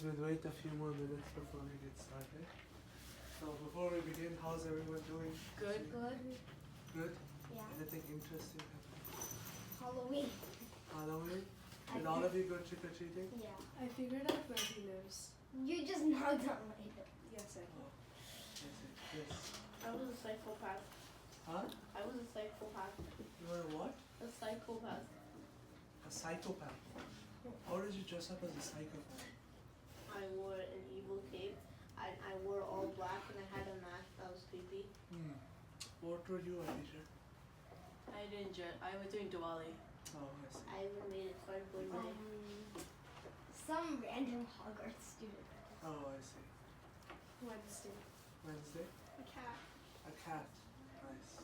we'll wait a few more minutes before we get started. So before we begin, how's everyone doing? Good. Good. Good? Yeah. Anything interesting happening? Halloween. Halloween? Did all of you go trick-or-treating? Yeah. I figured out where he lives. You just knocked on my door. Yes, I Oh, yes. I was a psychopath. Huh? I was a psychopath. You were a what? A psychopath. A psychopath. How did you dress up as a psychopath? I wore an evil cape. I wore all black and I had a mask that was creepy. What were you, Anisha? I didn't I was doing Diwali. Oh, I see. I even made it fun for me. Some random Hogwarts student. Oh, I see. Wednesday. Wednesday? A cat. A cat. Nice.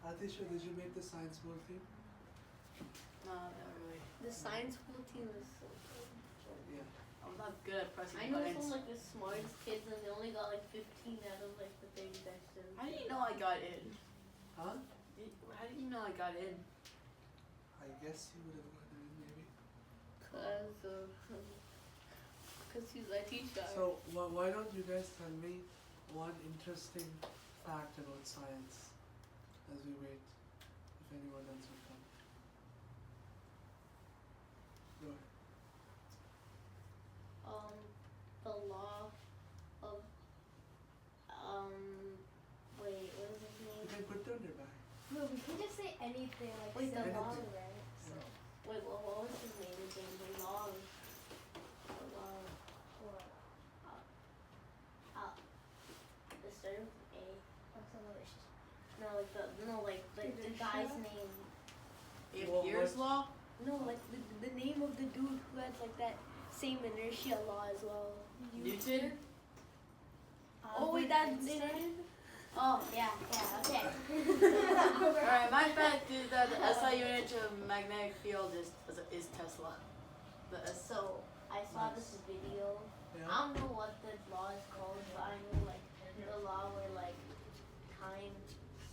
Atisha, did you make the science board theme? No, not really. The science school team is so good. Yeah. I'm not good at pressing I know buttons. some like the smartest kids and they only got like 15 out of like the 30 best. How do you know I got in? Huh? How do you know I got in? I guess you would have gotten in maybe. Cause he's a teacher. So why don't you guys tell me one interesting fact about science as we wait if anyone else will come. Go ahead. The law of wait, what is his You name? can put down your bag. No, we can just say anything like Wait, the law, Anything. right? So, Wait, what was his name again? The law of what? the started with A. What's another Like the guy's name. Ampere's law? No, like the name of the dude who had like that same inertia law as well. Newton? Oh wait, that's it. Oh, yeah, okay. Alright, my fact is that the SI unit of magnetic field is Tesla. The S. So I saw Nice. this video. Yeah? I don't know what the law is called, but I know like the law where like time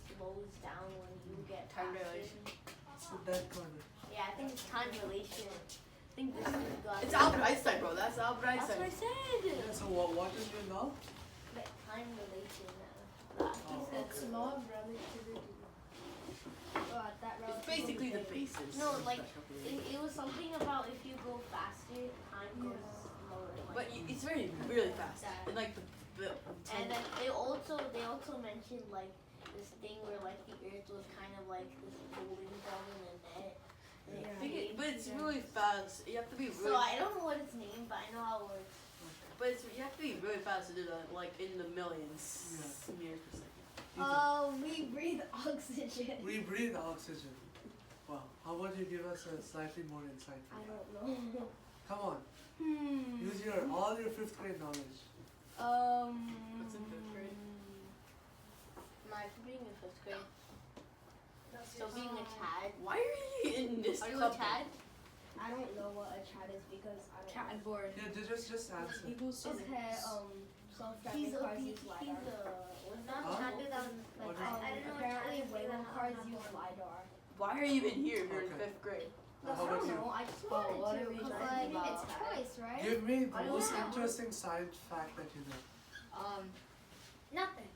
slows down when you get Time faster. dilation. Sit that corner. Yeah, I think it's time relation. I think this dude got It's Albert Einstein, bro. That's Albert That's Einstein. what I said. Yeah, so what is your law? But time relation. Oh, It's okay. law of relativity. That It's basically the basis. No, of like special relativity. it was something about if you go faster, time goes slower. Like, But it's really fast. That. And like the and then they also mentioned like this thing where like the Earth was kind of like this bowling ball in a net. And it created but it's these- really fast. You have to be So really. I don't know what it's named, but I know how it works. But you have to be really fast to do that, like in the millions Yeah. meters per second. we breathe oxygen. We breathe oxygen. Wow. How about you give us a slightly more insight? I don't know. Come on. Use all your 5th grade knowledge. What's in 5th grade? My being in 5th grade. So being a Chad. Why are you in this Are you a club? Chad? I don't know what a chat is because I don't Cat board. Yeah, just answer. Eagles. Okay, self-driving He's a cars he's use LiDAr. was not Huh? Chad that was What like is I don't know. Apparently Wayland cars use LiDAR. Why are you even here if you're in Okay. 5th grade? I How about don't you? know, I just Oh, wanted what to, are we because talking like, it's about? twice, right? Give me the I don't most know. interesting science fact that you know. Nothing.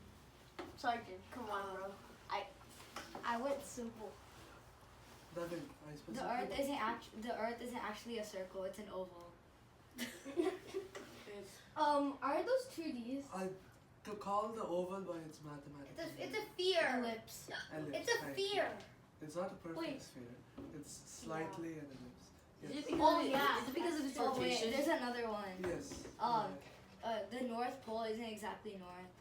Sergeant, come on, bro. I went simple. Nothing. I The specifically. Earth isn't actually a circle, it's an oval. It's Are those 2Ds? To call the oval by its mathematical It's a fear. Ellipse. ellipse. It's a thank fear. you. It's not a perfect Wait. sphere. It's slightly an ellipse. Is Yes. it because Oh, of, yeah. is it because of its Oh wait, rotation? there's another one. Yes. The North Pole isn't exactly north.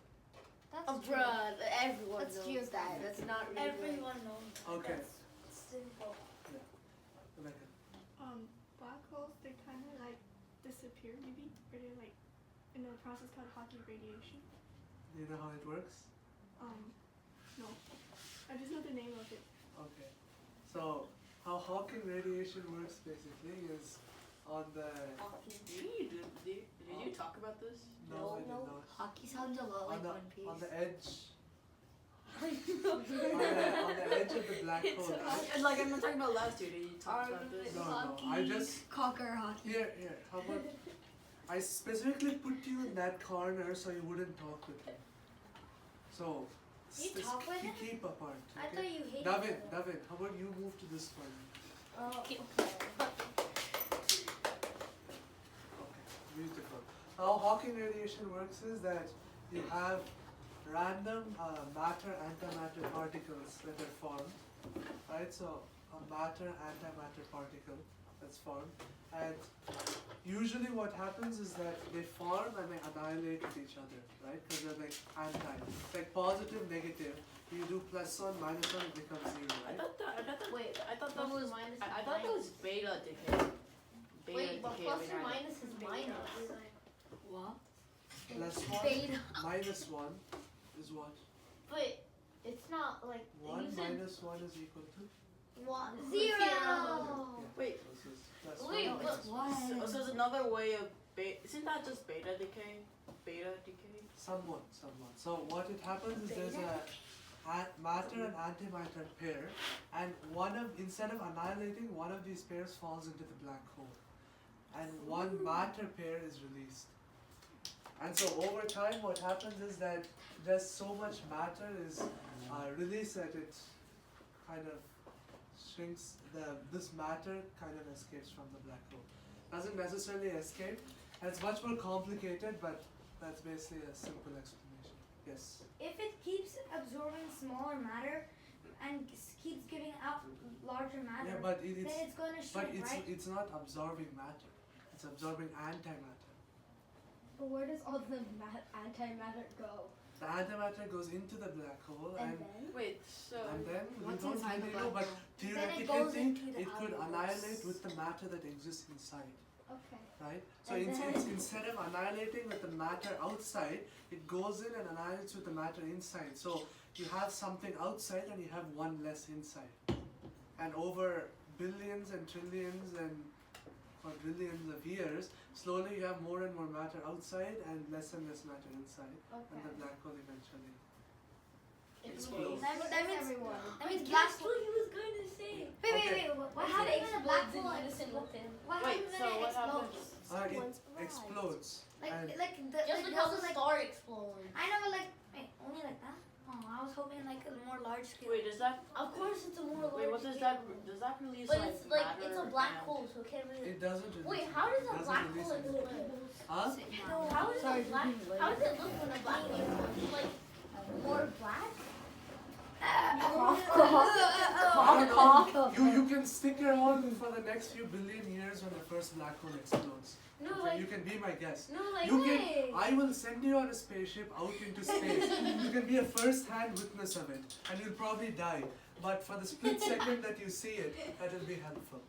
That's Oh, true. bruh, everyone That's knows that. That's not really Everyone knows. Okay. That's simple. Rebecca. Black holes, they kind of like disappear maybe, or they're like in a process called Hawking radiation. Do you know how it works? No, I just know the name of it. Okay. So how Hawking radiation works basically is on the Did you talk about this? no, I did No. not. Hockey sounds a lot like On the One Piece. on the edge. on the edge of the black hole. Right? And like I'm not talking about last year. You talked about this. No, I just Cocker hockey. here. How about I specifically put you in that corner so you wouldn't talk with me. So You talk with him? keep apart. I Okay? thought you hated David, it. David, how about you move to this corner? Oh. Okay, beautiful. How Hawking radiation works is that you have random matter antimatter particles that are formed, right? So a matter antimatter particle that's formed, and usually what happens is that they form and they annihilate with each other, right? Because they're like anti, like positive, negative. You do +1, -1, it becomes 0, I right? thought that. Wait, I thought that plus was. minus I is thought that was minus. beta decay. Beta Wait, but decay plus every or night. minus is minus. What? +1, Beta. -1 is what? But it's not like 1 you said minus 1 is equal to? one, Zero. Yeah, Wait. this is +1. Wait, No, but it's one. So it's another way of isn't that just beta decay? Beta decay? Somewhat. So what it happens is there's a matter and antimatter pair, and instead of annihilating, one of these pairs falls into the black hole, and one matter pair is released. And so over time, what happens is that just so much matter is released that it kind of shrinks. This matter kind of escapes from the black hole. Doesn't necessarily escape. It's much more complicated, but that's basically a simple explanation. Yes. If it keeps absorbing smaller matter and keeps giving out larger matter, Yeah, but then it's going to but shrink, right? it's not absorbing matter. It's absorbing antimatter. But where does all the antimatter go? The antimatter goes into the black hole, and then? Wait, so then we What's don't inside the really know, black but hole? Then it theoretically goes think into the it could outer annihilate worlds. with the matter that exists inside, Okay. right? So And then- instead of annihilating with the matter outside, it goes in and annihilates with the matter inside. So you have something outside and you have one less inside. And over billions and trillions and quadrillions of years, slowly you have more and more matter outside and less matter inside, and the black hole eventually explodes. That means everyone. That means Guess black hole. what he was going to say. Wait. What happens when a black hole medicine with him? What Wait, happens so when it what explodes? It explodes. and Like the Just like how the star explodes. I know, but wait, only like that? Oh, I was hoping like a more large scale. wait, does that Of course, it's a more wait? What large does scale. that release But like it's like matter it's a black and- hole, so it can't really. it doesn't release. Wait, how does it a doesn't black release hole anything. explode? Huh? How does Sorry a for black? being late. How does it look when a black hole explodes? Like more black? I don't know. You can stick around for the next few billion years when the first black hole explodes. No, Okay, like you can be my guest. no, like You wait. can. I will send you on a spaceship out into space. You can be a first-hand witness of it, and you'll probably die. But for the split second that you see it, that will be helpful.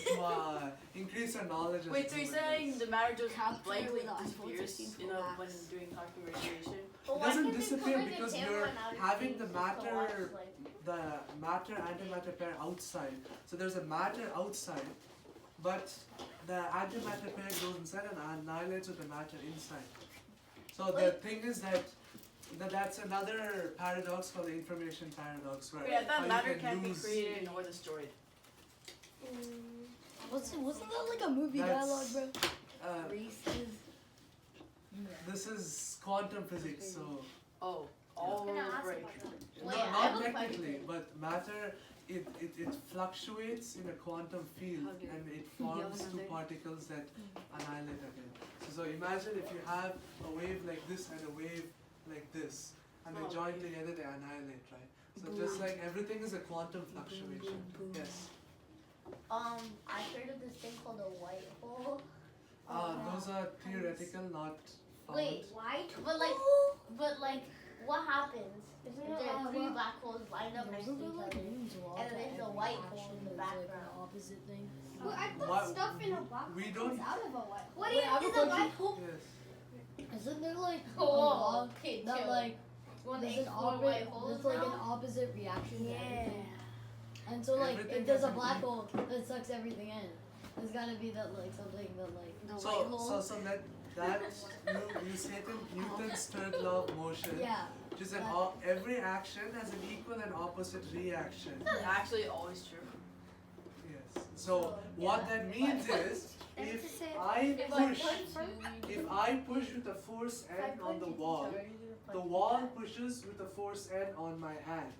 To increase your knowledge. as Wait, a so you're human saying race. the matter just Capture blankly with iPhone disappears 16 Pro when Max. doing Hawking radiation? But It why doesn't can't they disappear put, like, a because camera you're in outer having space the to watch, matter- like, the matter antimatter pair outside. So there's a matter outside, but the antimatter pair goes inside and annihilates with the matter inside. So the thing is that's another paradox called the information paradox, where Wait, I how thought you matter can can't be lose- created nor destroyed. Wasn't that like a movie That's- dialogue, bro? Uh, Reese's. this is quantum physics, so Oh, all gonna rules ask break. about that. Wait, not I have a technically, question. but matter it fluctuates in a quantum field Okay. and it forms two another? particles that annihilate again. So imagine if you have a wave like this and a wave like this, and they Oh, join okay. together, they annihilate, right? So just like everything is a quantum fluctuation. Yes. I heard of this thing called a white hole. Those are theoretical, not found. Wait, White. but like, what happens if there are three black holes lined up next to each other? And there's a white hole in the background. Opposite thing. Well, I thought Why- stuff in a black we hole don't- comes out of a white hole. What do you Wait, I have a is a question. white hole? Yes. Isn't there like a Oh, law okay, that chill. like Want to there's an explore white holes there's like an now? opposite reaction to Yeah. everything? And so like Everything if there's a doesn't black mean- hole that sucks everything in, there's gotta be that like something that like the white So hole. that you stated Newton's third law of motion. Yeah. which is every action has an equal and opposite reaction. Actually, always true. Yes. So what that means is, if I push with a force N on the wall pushes with a force N on my hand.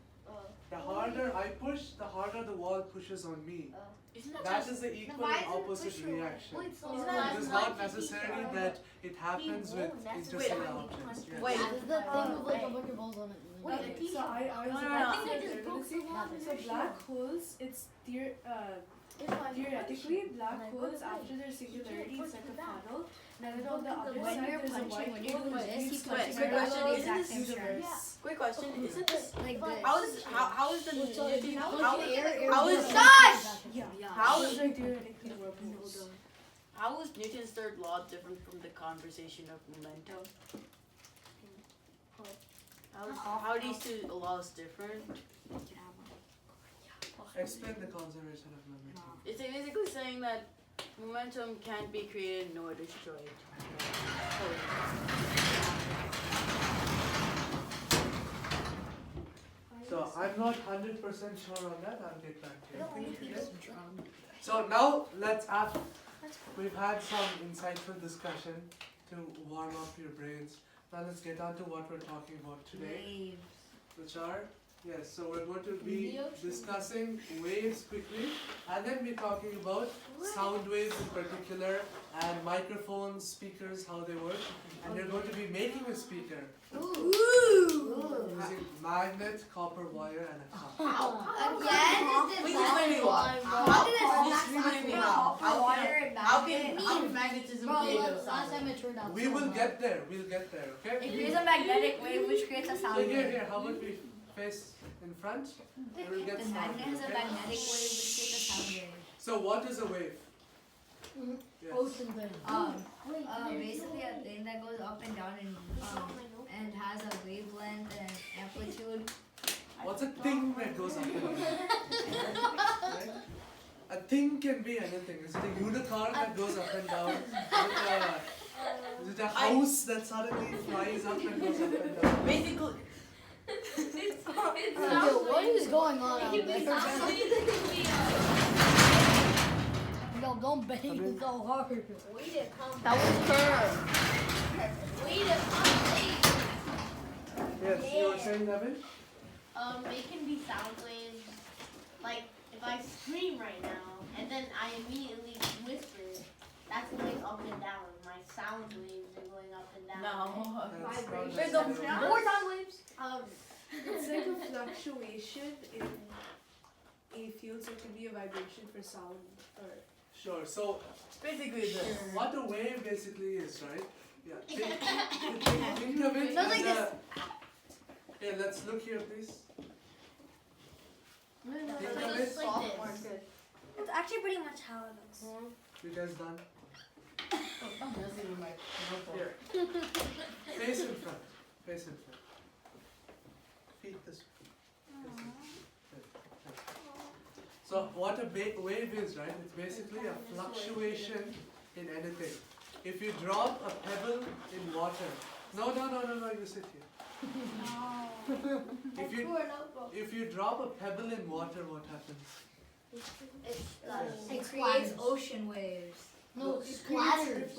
The harder I push, the harder the wall pushes on me. Isn't that That just is the equal why and is it opposite push away? reaction. Wait, so Isn't It that is not necessary that it happens with interstellar objects. Yes. Wait. This is the thing with like a bunch of balls on it. Wait, Okay, so I was No, no, about no. to I think say I just broke the wall. so black holes, it's theoretically black holes after their singularity it's like a funnel. And then on the other When side you're there's a punching, white when you're hole doing which this, leads you to punch the Quick question, parallel isn't this universe. Quick question, isn't this Like this. how is the So if you push how, the air, how is Yeah. How Those is- are theoretically wormholes. how is Newton's third law different from the conversation of momentum? How are these two laws different? Explain the conservation of momentum. It's basically saying that momentum can't be created nor destroyed. So I'm not 100% sure on that. I'll get back to you. Okay? So now we've had some insightful discussion to warm up your brains. Now let's get on to what we're talking about today, Waves. which are, yes, so we're going to be discussing waves quickly, and then we're talking about sound waves in particular, and microphones, speakers, how they work, and we're going to be making a speaker using magnet, copper wire, and a cup. Please explain me why. Explain me how. How can magnetism Bro, create a last sound? time it turned out. We will get there, we'll get there, okay? It creates a magnetic wave which creates a So sound here, wave. how about we face in front, and we'll get The started, magnet has a okay? magnetic wave which creates a sound wave. So what is a wave? Mhm. Yes. Ocean thing. Basically a thing that goes up and down and has a wavelength and amplitude. What's a thing that goes up and down? Right? A thing can be anything. Is it a unicorn that goes up and down? Is it a house that suddenly flies up and goes up and down? Basically, What is going on out there? No, don't bang so hard. That was curved. Yes, you were saying, Navin? It can be sound waves. Like if I scream right now and then I immediately whisper, that's going up and down. My sound waves are going up and down. no. That's not Wait, don't- necessarily- More sound waves. It's like a fluctuation in a field, so it can be a vibration for sound or Sure, so Basically this. what a wave basically is, right? Yeah. Think of it Sounds as like a... Here, let's look here, please. Think of it. It's like this. It's actually pretty much how it looks. You guys done? Here. Face in front. Face in front. Feet this way. So what a wave is, right? It's basically a fluctuation in anything. If you drop a pebble in water, no, you sit here. If you drop a pebble in water, what happens? It creates ocean waves. No, It it splatters.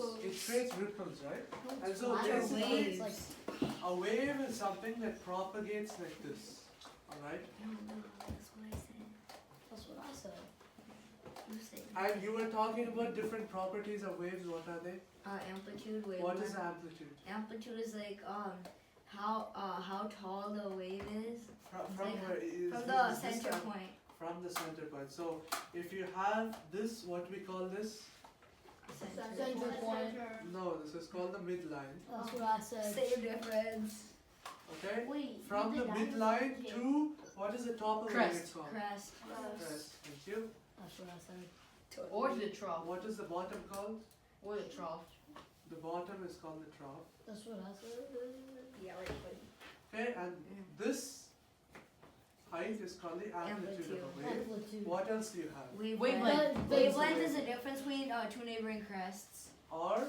creates ripples, right? And so Splatters. basically, Like, a wave is something that propagates like this. Alright? that's what I said. And you were talking about different properties of waves, what are they? Amplitude, wavelength. What is amplitude? Amplitude is like how tall the wave is From Like, where is from this- the is this center am- point. From the center point. So if you have this, what we call this? Center point. No, this is called the midline. That's what I said. Same difference. Okay? Wait. From the midline to what is the top of the wave Crest. called? Crest. Crest. Thank you. That's what I said. Or the trough. What is the bottom called? Or the trough. The bottom is called the trough. That's what I said. Yeah, right. Okay, and this height is called the amplitude of a wave. Amplitude. What else do you have? Wavelength. Wavelength is the difference between two neighboring crests. Or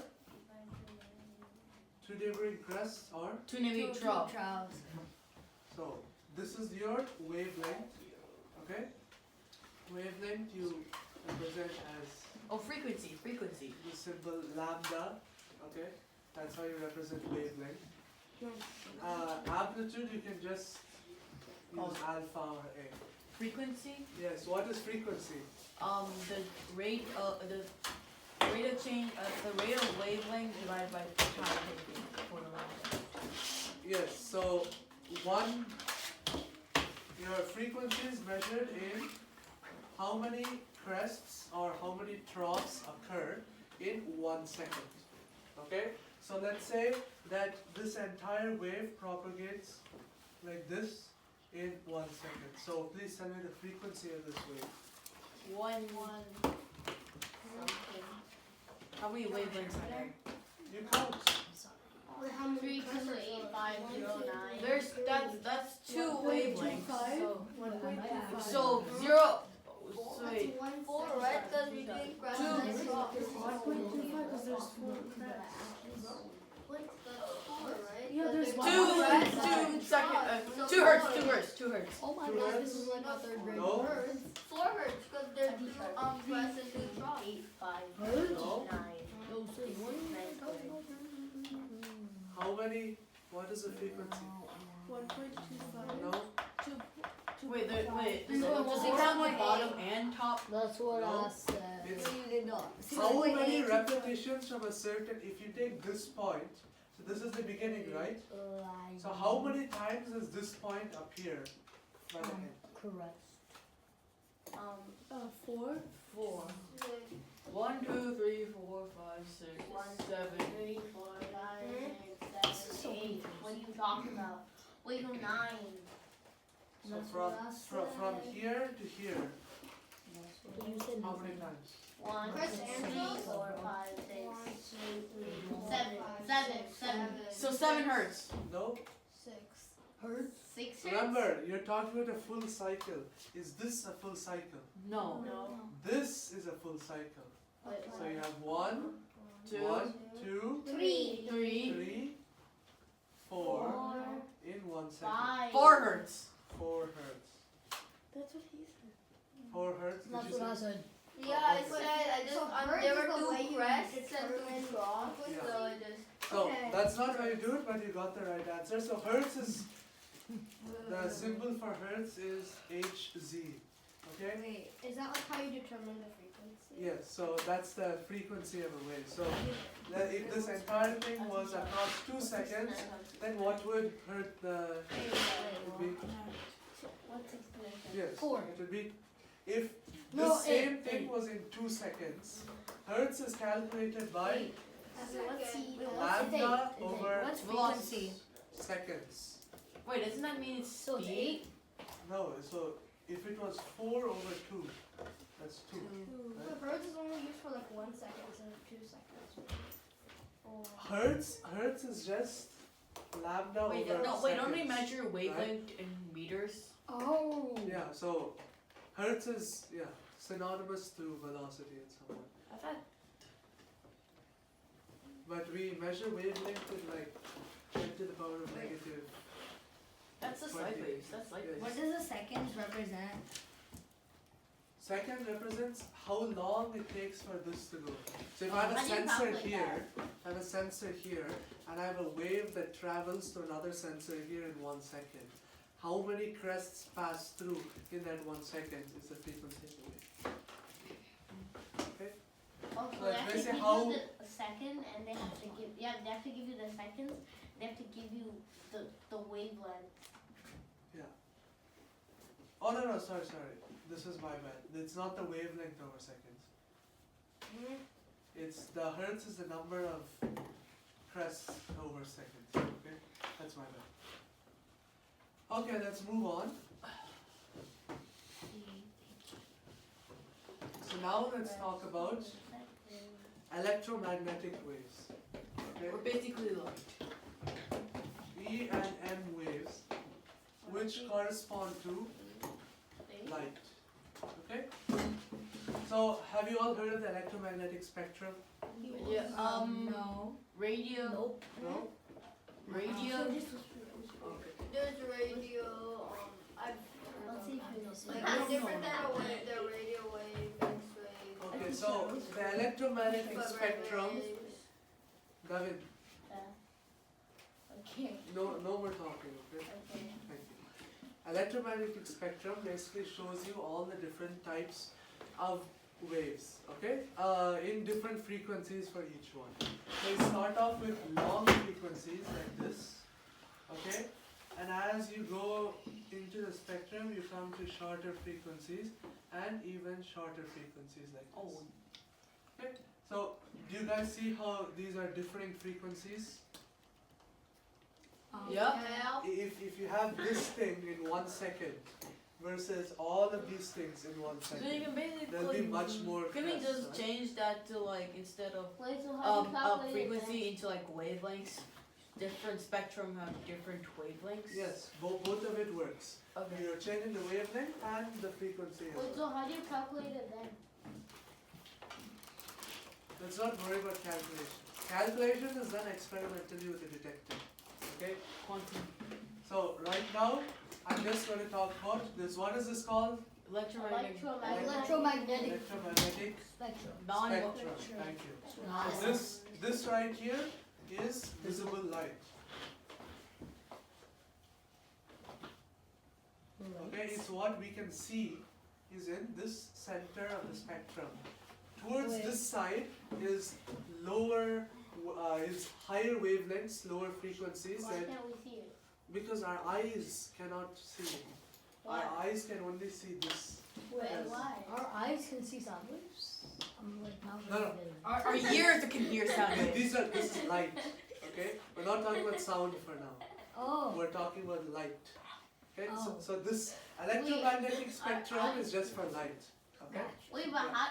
two neighboring crests or Two neighboring Two trough. troughs. is your wavelength. Okay? Wavelength you represent as Oh, frequency. the symbol lambda. Okay? That's how you represent wavelength. Amplitude you can just use alpha or A. Frequency? Yes, what is frequency? The rate of change, the rate of wavelength divided by time taken for the lambda. Yes, so your frequency is measured in how many crests or how many troughs occur in 1 second. Okay? So let's say that this entire wave propagates like this in 1 second. So please tell me the frequency of this wave. One something. How many wavelengths are there? You count. How many 328,509. That's two wavelengths. So 1.25. zero. So wait, Four, right? Because we doing crust and troughs. 1.25 because there's 4 cracks. What's the four, right? Yeah, there's Because two cracks and 2 hertz. 2 hertz. Oh my 2 god, hertz? this is like a third grade. No. 4 hertz because there's two crests and 2 troughs. 8,509. How many? What is the frequency? 1.25. No? Wait, does No, it it's count like the bottom and top? That's what No. I said. It's You did not. how many repetitions from a certain, if you take this point, so this is the beginning, right? So how many times does this point appear by the end? Correct. 4. 4. 1, 2, 3, 4, 5, 6, 7. 3, 4, 5, 6, 7, 8. What are you talking about? Wait, no, 9. So That's from what I from said. here to here, You said how nothing. many times? 1, Chris 2, 3, Andrews? 4, 5, 6, 7. 7. So 7 hertz. No? 6 hertz. 6 hertz? Remember, you're talking about a full cycle. Is this a full cycle? No. No. This is a full cycle. Wait, So you have 1, 2, 2, 3, 3, 4 in 1 second. 5. 4 hertz. 4 hertz. That's what he said. 4 hertz, did That's you what I say? said. Yeah, I said, I just, So hertz there is were the way 2 you crests and 2 determine- troughs, Yeah. so I just. So Okay. that's not how you do it, but you got the right answer. So hertz is, the symbol for hertz is Hz. Okay? Wait, is that like how you determine the frequency? Yes, so that's the frequency of a wave. So if this entire thing was across 2 seconds, then what would hurt the would be? What's explanation? Yes, 4. it would be if the No, same eight. thing was in 2 seconds. Hertz is calculated by lambda over What's Velocity. frequency? seconds. Wait, doesn't that mean it's So it's speed? 8? No, so if it was 4 over 2, that's 2. But hertz is only used for like 1 second instead of 2 seconds. Hertz is just lambda Wait, over no, wait, don't we seconds. measure wavelength in meters? Oh. Yeah, so hertz is synonymous to velocity in some way. I thought. But we measure wavelength with like 10 to the power of negative. That's the light waves. That's light waves. What does the seconds represent? Second represents how long it takes for this to go. So if I have a How do you sensor calculate here, I have a sensor here, and I have a wave that travels to another sensor here in 1 second. How many crests pass through in that 1 second is the frequency of the wave. Okay? Oh, so Like, they have to basically give how- you the second, and they have to give they have to give you the seconds. They have to give you the wavelength. Oh no, sorry. This is my bad. It's not the wavelength over seconds. It's the hertz is the number of crests over seconds. Okay? That's my bad. Okay, let's move on. So now let's talk about electromagnetic waves. Okay? We're basically light. E and M waves, which correspond to light. Okay? So have you all heard of the electromagnetic spectrum? Yeah. No. Radio. No? Radio. Okay. There's radio, Like, How it's different than The way the radio wave, X-ray. Okay, so the electromagnetic infrared spectrum, waves. Gavin, Okay. no more talking, okay? Okay. Thank you. Electromagnetic spectrum basically shows you all the different types of waves, okay? In different frequencies for each one. So you start off with long frequencies like this, okay? And as you go into the spectrum, you come to shorter frequencies and even shorter frequencies like this. Okay? So, do you guys see how these are differing frequencies? Yep. If you have this thing in 1 second versus all of these things in 1 So you second, can basically. there'll be much more. Can we crests, just right? change that to like instead of Wait, so how do you calculate frequency it? into like wavelengths? Different spectrum have different wavelengths. Yes, both of it works. Okay. You're changing the wavelength and the frequency as Wait, well. so how do you calculate it then? Let's not worry about calculation. Calculation is done experimentally with a detector. Okay? Quantum So right now, I'm just going to talk about this. What is this called? electromagnetic. Electromagnetic Electromagnetic spectrum. spectrum. Thank you. So this right here is visible light. Okay, it's what we can see is in this center of the spectrum. Towards this side is lower, is higher wavelengths, lower frequencies, Why that can't we see it? because our eyes cannot see it. Why? Our eyes can only see this. Wait, Yes. why? Our eyes can see sound waves. I'm like not No, no. really good. Our ears can hear sound waves. This is light. Okay, we're not talking about sound for now. Oh. We're talking about light. Okay, Oh. so this electromagnetic spectrum is just for light. Okay. Wait, but why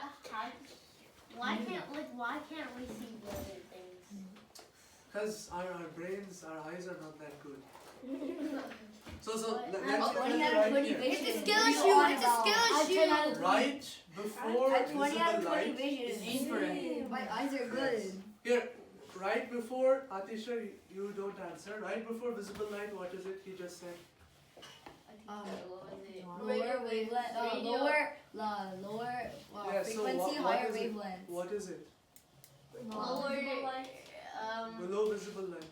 can't we see the other things? Because our brains, our eyes are not that good. So What? let's Oh, look when you at have it right 20 here. vision. It's a What skill are you issue, on it's a about? skill I issue. 10 out of 20. Right before At 20 out of visible 20 light. vision. It's infrared. My eyes are good. Here, right before Atisha, you don't answer. Right before visible light, what is it? He just said. What was it? Lower wavelength, Radio. lower Yeah, so frequency, what higher is it? wavelength. What is it? Below visible light.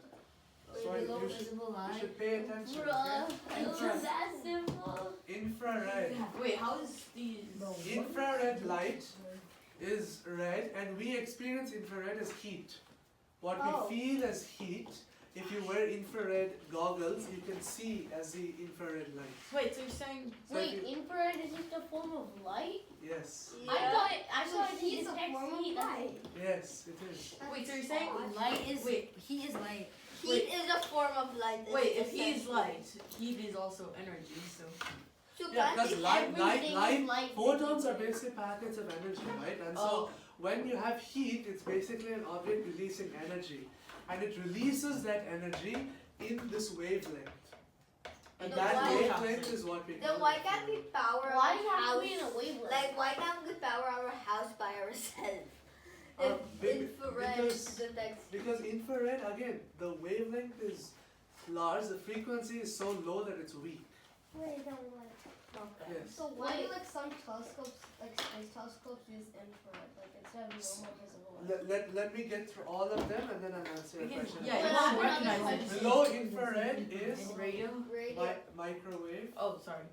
Sorry, Below you should, visible you light. should pay attention. Bruh, Okay? it's just that simple. Infrared. Wait, how is these? Infrared light is red, and we experience infrared as heat. What Oh. we feel as heat, if you wear infrared goggles, you can see as the infrared light. Wait, so you're saying? So Wait, if you, infrared is just a form of light? yes, I thought So he heat's a detects form of heat. light. yes, it is. Wait, so you're saying? Light is Wait. heat is light. Wait. is a form of light. Wait, if heat is light, heat is also energy. So. So Yeah, because light, everything is light photons are physically. basically packets of energy, right? And Oh. so when you have heat, it's basically an object releasing energy, and it releases that energy in this wavelength. And Then that why- wavelength is what we Then call why can't we infrared. power Why our have house? we in a wavelength? Like why can't we power our house by ourselves? Be- Infrared because- detects. Because infrared, again, the wavelength is large, the frequency is so low that it's weak. Yes. So why do like some telescopes, like space telescopes, use infrared, like instead of normal visible light? Let me get through all of them and then I'll answer your question. Yeah, Well, you I should have recognize another it. Below infrared is Radio. microwave. Oh, sorry.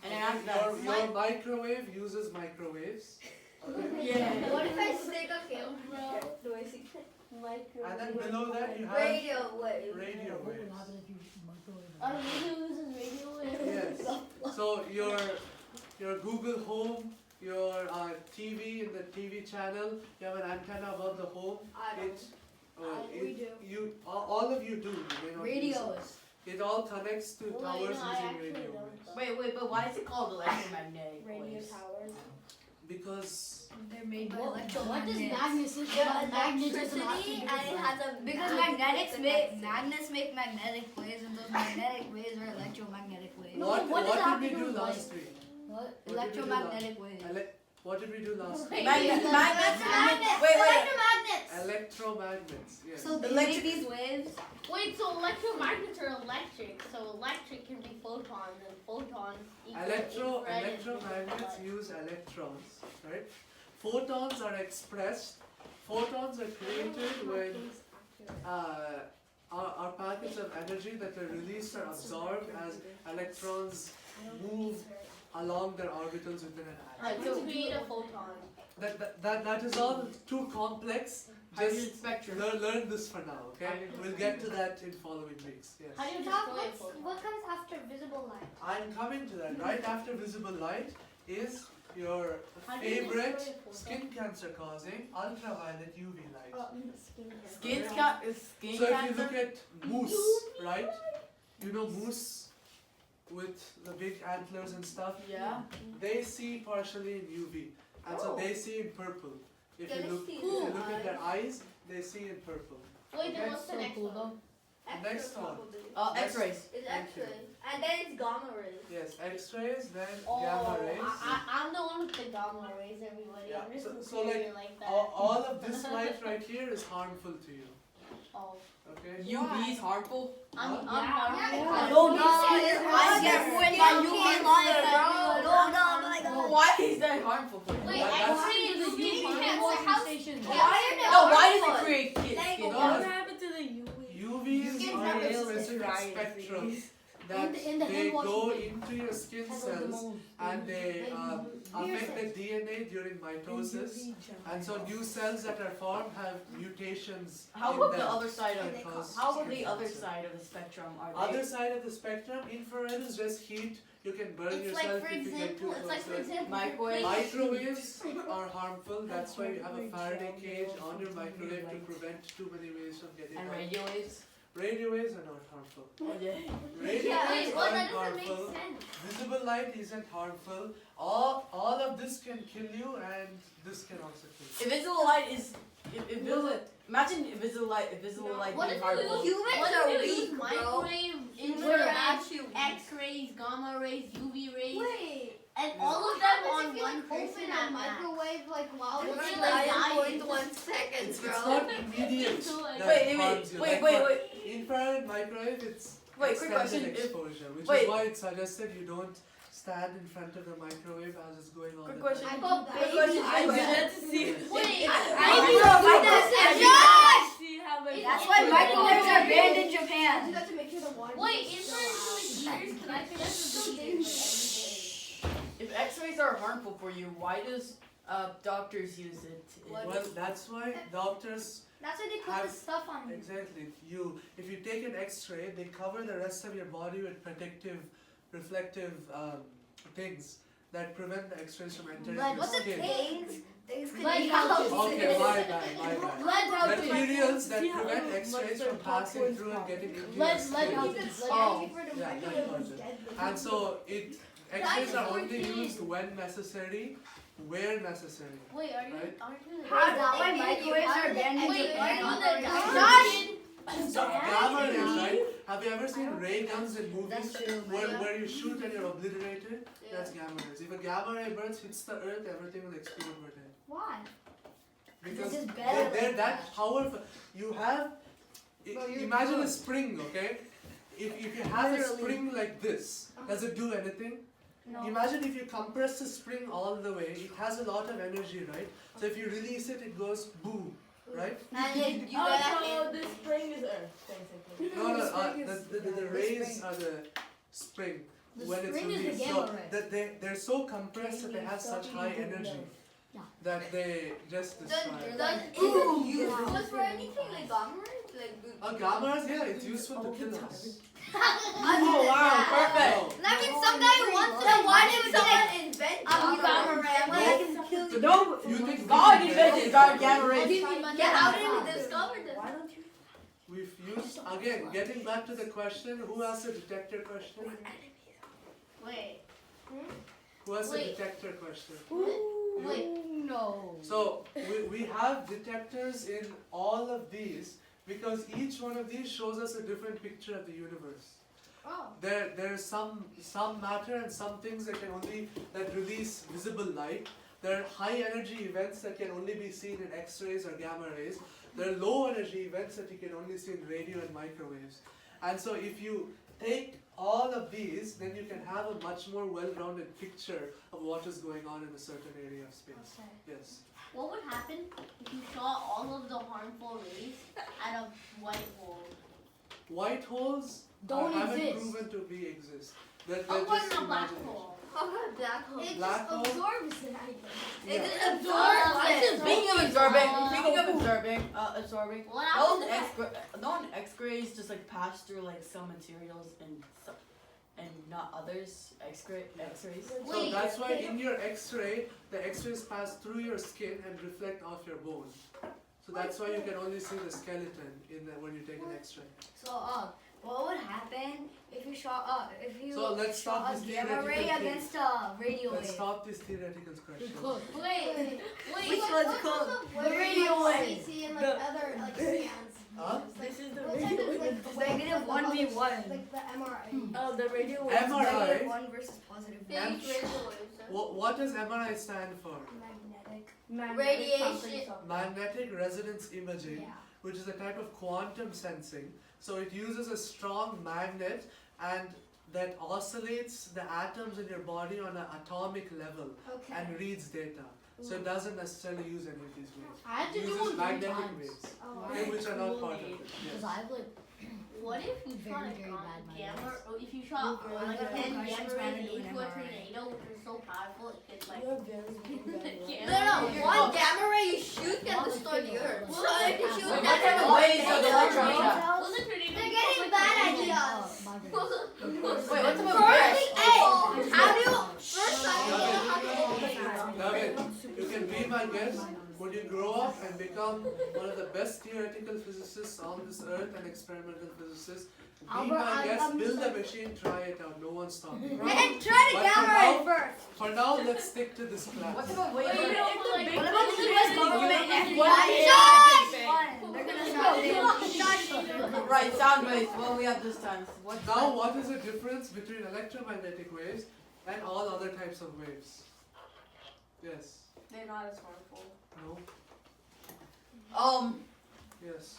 And then after that. Your microwave uses microwaves. Okay. Yeah. What if I stick a camera? Do I see? And then below that you have Radio wave. radio waves. Our radio uses radio waves. Yes. So your Google Home, your TV in the TV channel, you have an antenna above the home. I don't. We do. All of you do. You may not use it. Radios. It all connects to Wait, towers no, I using actually radio don't. waves. Wait, but why is it called electromagnetic Radio waves? towers. Because They're made by What does electromagnets. magnetism? Yeah, magnetism electricity have and to do it with has a because magnets make magnetic waves and those magnetic waves are electromagnetic waves. No, what what does that did have we to do do with last light? week? What? What did we do Electromagnetic waves. What did we do last week? Wait, Magnets. Magnets. Wait. Electromagnetic Electromagnets, yes. So they Electric- make these waves. Wait, so electromagnets are electric. So electric can be photons, and photons equal infrared and Electromagnets visible use electrons, right? Photons are expressed. Photons are created when our packets of energy that are released are absorbed as electrons move along their orbitals within an atom. light. To create a photon. That is all too complex. Hydrogen Just spectrum. learn this for now, okay? We'll get to that in following weeks. Yes. How do you Now, destroy a photon? what comes after visible light? I'm coming to that. Right after visible light is your How do you favorite destroy a photon? skin cancer causing ultraviolet UV light. Skin So if you cancer. look at moose, right? You know moose with the big antlers and stuff? Yeah. They see partially in UV. And so they see in purple. If Yeah, you they look see if in you the look at their eyes, they see in purple. Wait, then Okay. what's the next one? Next one. X-rays. It's Thank you. X-ray. And then it's gamma rays. Yes, X-rays, then Oh, gamma rays. I'm the one with the gamma rays, everybody. Yeah, I'm just so superior like that. All of this light right here is harmful to you. Oh. Okay? UV is harmful. I'm Huh? harmful. No, no, I get ruined by UV light, bro. Why is that harmful for you? Wait, That's- X-ray is UV Station. No, why does it create kids? Like, No, happened to the UV? UVs Skin are a cells specific spectrum that in the they hand wash go machine. into your skin cells and they affect the DNA during mitosis. And so new cells that are formed have mutations How in about them the other side of that cause How about skin the other cancer. side of the spectrum? Are they? Other side of the spectrum, infrared is just heat. You can burn It's yourself like, for if you get too example, it's like, for close. example, Microwave. Microwaves are harmful. That's why you have a Faraday cage on your microwave to prevent too many waves from getting And out. radio waves? Radio waves are not harmful. Oh, yeah. Radio Yeah, waves wait, well, aren't that doesn't make harmful. sense. Visible light isn't harmful. All of this can kill you, and this can also kill you. Invisible light is. Imagine invisible light what being if harmful. you use, Humans what are if you weak, use bro. microwave, Humans are infrared, actually weak. X-rays, gamma rays, UV rays, Wait. and Yeah. all What of them happens on if you one like person open at a max? microwave like while It's you're like like dying. 9.1 seconds, It's bro? not immediate that Wait, harms you. wait, Like wait. for infrared microwave, it's Wait, quick extended question. If- exposure, which wait. is why it's suggested you don't stand in front of the microwave as it's going on. Quick the question. I got Quick baby question. eyes. I had to see. Wait, That's why microwaves are banned in I Japan. do that to make sure the water. Wait, infrared is like years, because I think that's so dangerous. If X-rays are harmful for you, why does doctors use it? Well, that's why doctors That's why they put Have- the stuff on you. exactly if you take an X-ray, they cover the rest of your body with protective, reflective things that prevent the X-rays from entering Blood. your What's the skin. Things Blood can pouches. Okay, my bad. Blood pouches. Materials that prevent X-rays from passing through and getting into your Blood skin. pouches. Oh. Yeah, blood pouches. And so X-rays are only used when necessary, where necessary. Wait, are you, Right. aren't you? How that why microwaves are banned in Wait, are you Japan? the Josh! Gamma rays, right? Have you ever seen ray guns in movies That's true. where you shoot and you're obliterated? That's gamma rays. If a gamma ray burst hits the earth, everything will explode with it. Why? Because This is better they're than that that. powerful. You have, imagine a spring, okay? If you have a spring like this, does it do anything? No. Imagine if you compress the spring all the way, it has a lot of energy, right? So if you release it, it goes boom, right? And then you Oh, gotta so the spring is Earth, basically. No, the rays are the spring. The When it's spring is the released, gamma so ray. that they're so compressed that they have such high energy that they just destroy. Does is it useful for anything like gamma rays? Like Gamma rays, yeah, it's useful to kill us. Oh wow, perfect. I mean, some guy wants to. Then why did someone invent gamma ray? I'm like, I can kill you. No, You think God we invented gamma rays. Yeah, how did we discover this? We've used again. Getting back to the question, who asked the detector question? Wait, Who asked the Wait. detector question? You? wait. No. So we have detectors in all of these because each one of these shows us a different picture of the universe. Oh. There's some matter and some things that release visible light, There are high energy events that can only be seen in X-rays or gamma rays. There are low energy events that you can only see in radio and microwaves. And so if you take all of these, then you can have a much more well-rounded picture of what is going on in a certain area of space. Okay. Yes. What would happen if you shot all of the harmful rays at a white hole? White holes haven't proven to exist. They're Oh, just what in a black imagination. hole? How about black hole? It Black just hole? absorbs it, I guess. Yeah. It Speaking of absorbing, What no happens one X-rays just like pass through like some materials and not others. X-rays. So that's why in your X-ray, the X-rays pass through your skin and reflect off your bone. So that's why you can only see the skeleton when you take an X-ray. So what would happen if you shot So let's stop shot this a gamma ray theoretical thing. against a radio Let's wave? stop this theoretical question. Wait. Which one's called? The radio wave. See in like other like scans. Huh? This is the radio wave. It's negative 1v1. Like the MRI. Oh, the radio wave is MRI. negative 1 versus positive 1. M- what does MRI stand for? Magnetic. Radiation. Magnetic resonance imaging, Yeah. which is a type of quantum sensing. So it uses a strong magnet and that oscillates the atoms in your body on an atomic level Okay. and reads data. So it doesn't necessarily use any of these waves. I had to It do uses one magnetic times. waves, Oh, okay, which are not part of it. Because Yes. I have like What if you Very, shot a very bad gamma, magnets. or if you shot Very, like very 10 bad gamma magnets rays ran into an into a MRI. tornado, which is so powerful it could like No, Yeah. one gamma ray you shoot can destroy the earth. So if you shoot What that type of waves are the electrons at? Well, the tornado They're getting bad ideas. Wait, what's about First, waves? how do you first David, you can be my guest. Would you grow up and become one of the best theoretical physicists on this earth and experimental physicists? Be my guest, build a machine, try it out. No one's stopping you. and try to But gamma for ray now- first. For now, let's stick to this class. What's about waves? What about the like, US government FBI? FBI? They're gonna shut Right, sound waves. What do we have this time? What? Now, what is the difference between electromagnetic waves and all other types of waves? Yes. They're not as harmful. No. Yes.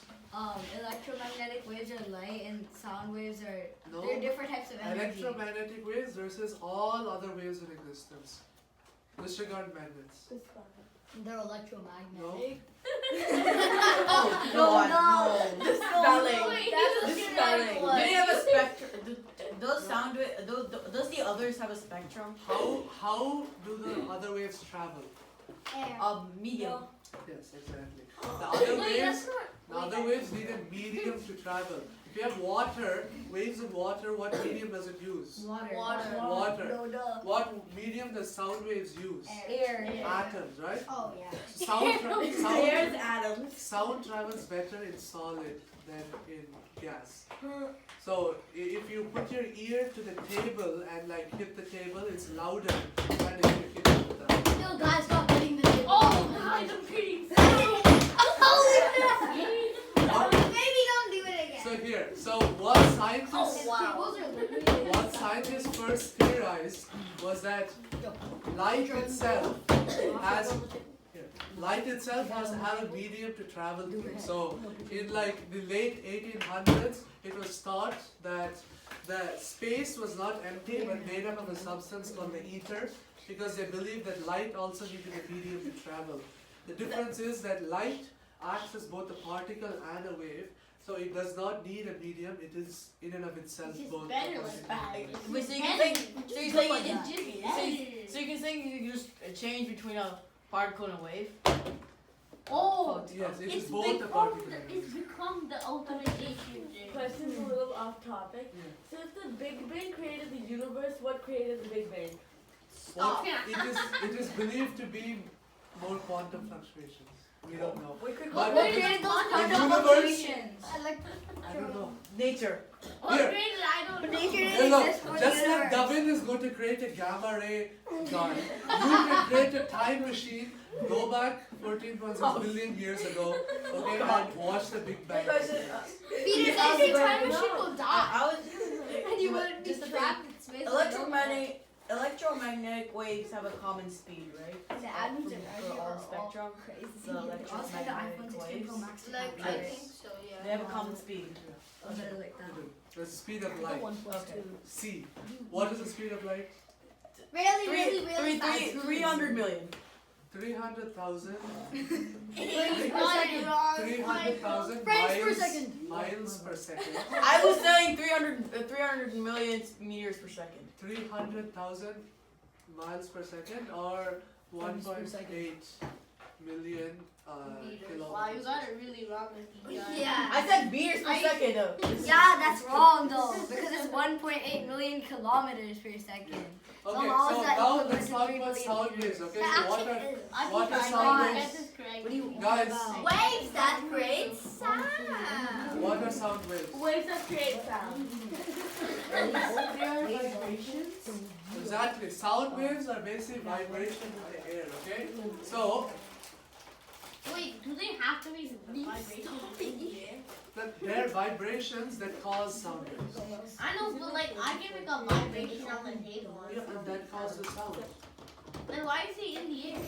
Electromagnetic waves are light and sound waves are No. they're different types of energy. Electromagnetic waves versus all other waves in existence. Disregard magnets. They're electromagnetic. Oh No, God, no. no. Spelling. Wait, The he's spelling. like, Do they have a spectrum? Those sound waves. Does the others have a spectrum? How do the other waves travel? Air. Medium. Yes, exactly. The other Wait, waves, that's not. the other waves need a medium to travel. If you have water, waves in water, what medium does it use? Water. Water. No, duh. What medium does sound waves use? Air. Atoms, right? Oh yeah. atoms. Sound travels better in solid than in gas. So if you put your ear to the table and like hit the table, it's louder than if you hit it with that. Yo, guys, stop hitting the table. Oh, God, I'm pretty. Maybe don't do it again. So here, so what scientists Oh, wow. Tables are literally. what scientists first theorized was that light itself has to have a medium to travel through. So in like the late 1800s, it was thought that the space was not empty but made up of a substance called the ether, because they believed that light also needed a medium to travel. The difference is that light acts as both a particle and a wave, so it does not need a medium. It is in and of itself It's just both. better a like particle that. and a wave. Wait, so you can Better. think. So you're Just saying like it- it's just better. So you can say you can just change between a particle and a wave. Oh, Yes, it is it's both a become particle and a wave. it's become the ultimate issue. Question's a little off topic. Yeah. So if the Big Bang created the universe, what created the Big Bang? What it is believed to be more quantum fluctuations. We don't know. We could But What it is- created those the quantum universe- fluctuations? I like I don't know. nature. What Here. created? I don't know. Nature No, didn't no, exist for the just like universe. Darwin is going to create a gamma ray gun, you can create a time machine, go back 14.6 billion years ago, okay, and watch the Big Bang. Peter, every time machine will die. I was And you would be just the thing. trapped in space. Electromagnetic electromagnetic waves have a common speed, right? The For atoms and all energy are all spectrum. crazy. The Also, the iPhone electromagnetic 16 Pro waves. Max. Like, I Yes. think so, yeah. They have a common speed. Something like that. The speed of light. Okay. C. What is the speed of light? Really, really, really fast. 300 million. 300,000. Wait, wrong. 300,000 Frames per miles. second. Miles per second. I was saying 300 million meters per second. 300,000 miles per second or 1.8 million kilometers. Wow, you got it really wrong with you guys. Yeah. I said meters per second though. Yeah, that's wrong though, because it's 1.8 million kilometers per second. Okay, how so is that now equivalent let's to talk 3 about million sound meters? waves, okay? That So what actually are, is. I what think are I sound know. waves? Get this correct. What do you Guys, Waves that create sound. what are sound waves? Waves that create sound. They are vibrations. Exactly. Sound waves are basically vibration in the air, okay? So, Wait, do they have to be vibrations in the air? they're vibrations that cause sound waves. I know, but like I can make a vibration on the table. Yeah, and that causes sound. Then why is it in the air?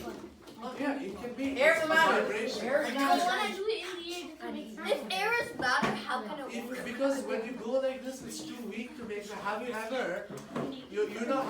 Oh yeah, it can be Air's a a matter. vibration. Air's a But matter. when I do it in the air, it doesn't make sound. If air is matter, how can it work? Because when you go like this, it's too weak to make the. Have you ever, you know,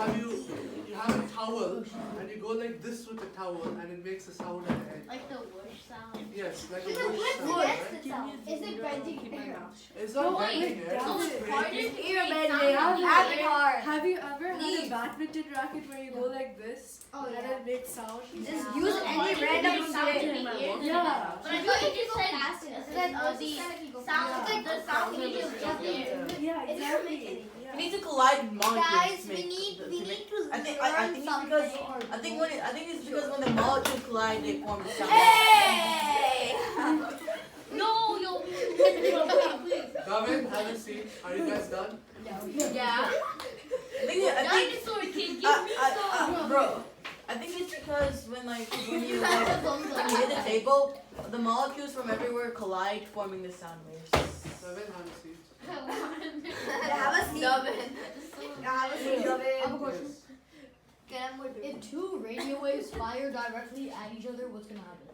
you have a towel and you go like this with the towel and it makes a sound at the end. Like the whoosh sound. Yes, like a Is it whoosh what's sound, right? against itself? Is it bending air? It's not No, bending wait, air, So it's it's harder creating. to Ear create bending, sound in the Avatar. air. Have you ever had a Leave. badminton racket where you go like this Oh and yeah. it makes sound? Just So use it's any harder to random create sound shit. in the air than Yeah. that. But I thought you just said the sound, Yeah. the sound medium is just air. Yeah, It doesn't make exactly. any. Yeah. You need to collide molecules. Guys, to we make- need to we make- need to I think learn it's something. because I think it's because when the molecules collide, they form the sound. Hey! No, yo, please. Gavin, have a seat. Are you guys done? Yeah. I think Dinosaur kid, give me some. bro. I think it's because when you hit the table, the molecules from everywhere collide, forming the sound waves. Gavin, have a seat. Have a seat. Have a seat, I have a Gavin. question. Yes. If two radio waves fire directly at each other, what's gonna happen?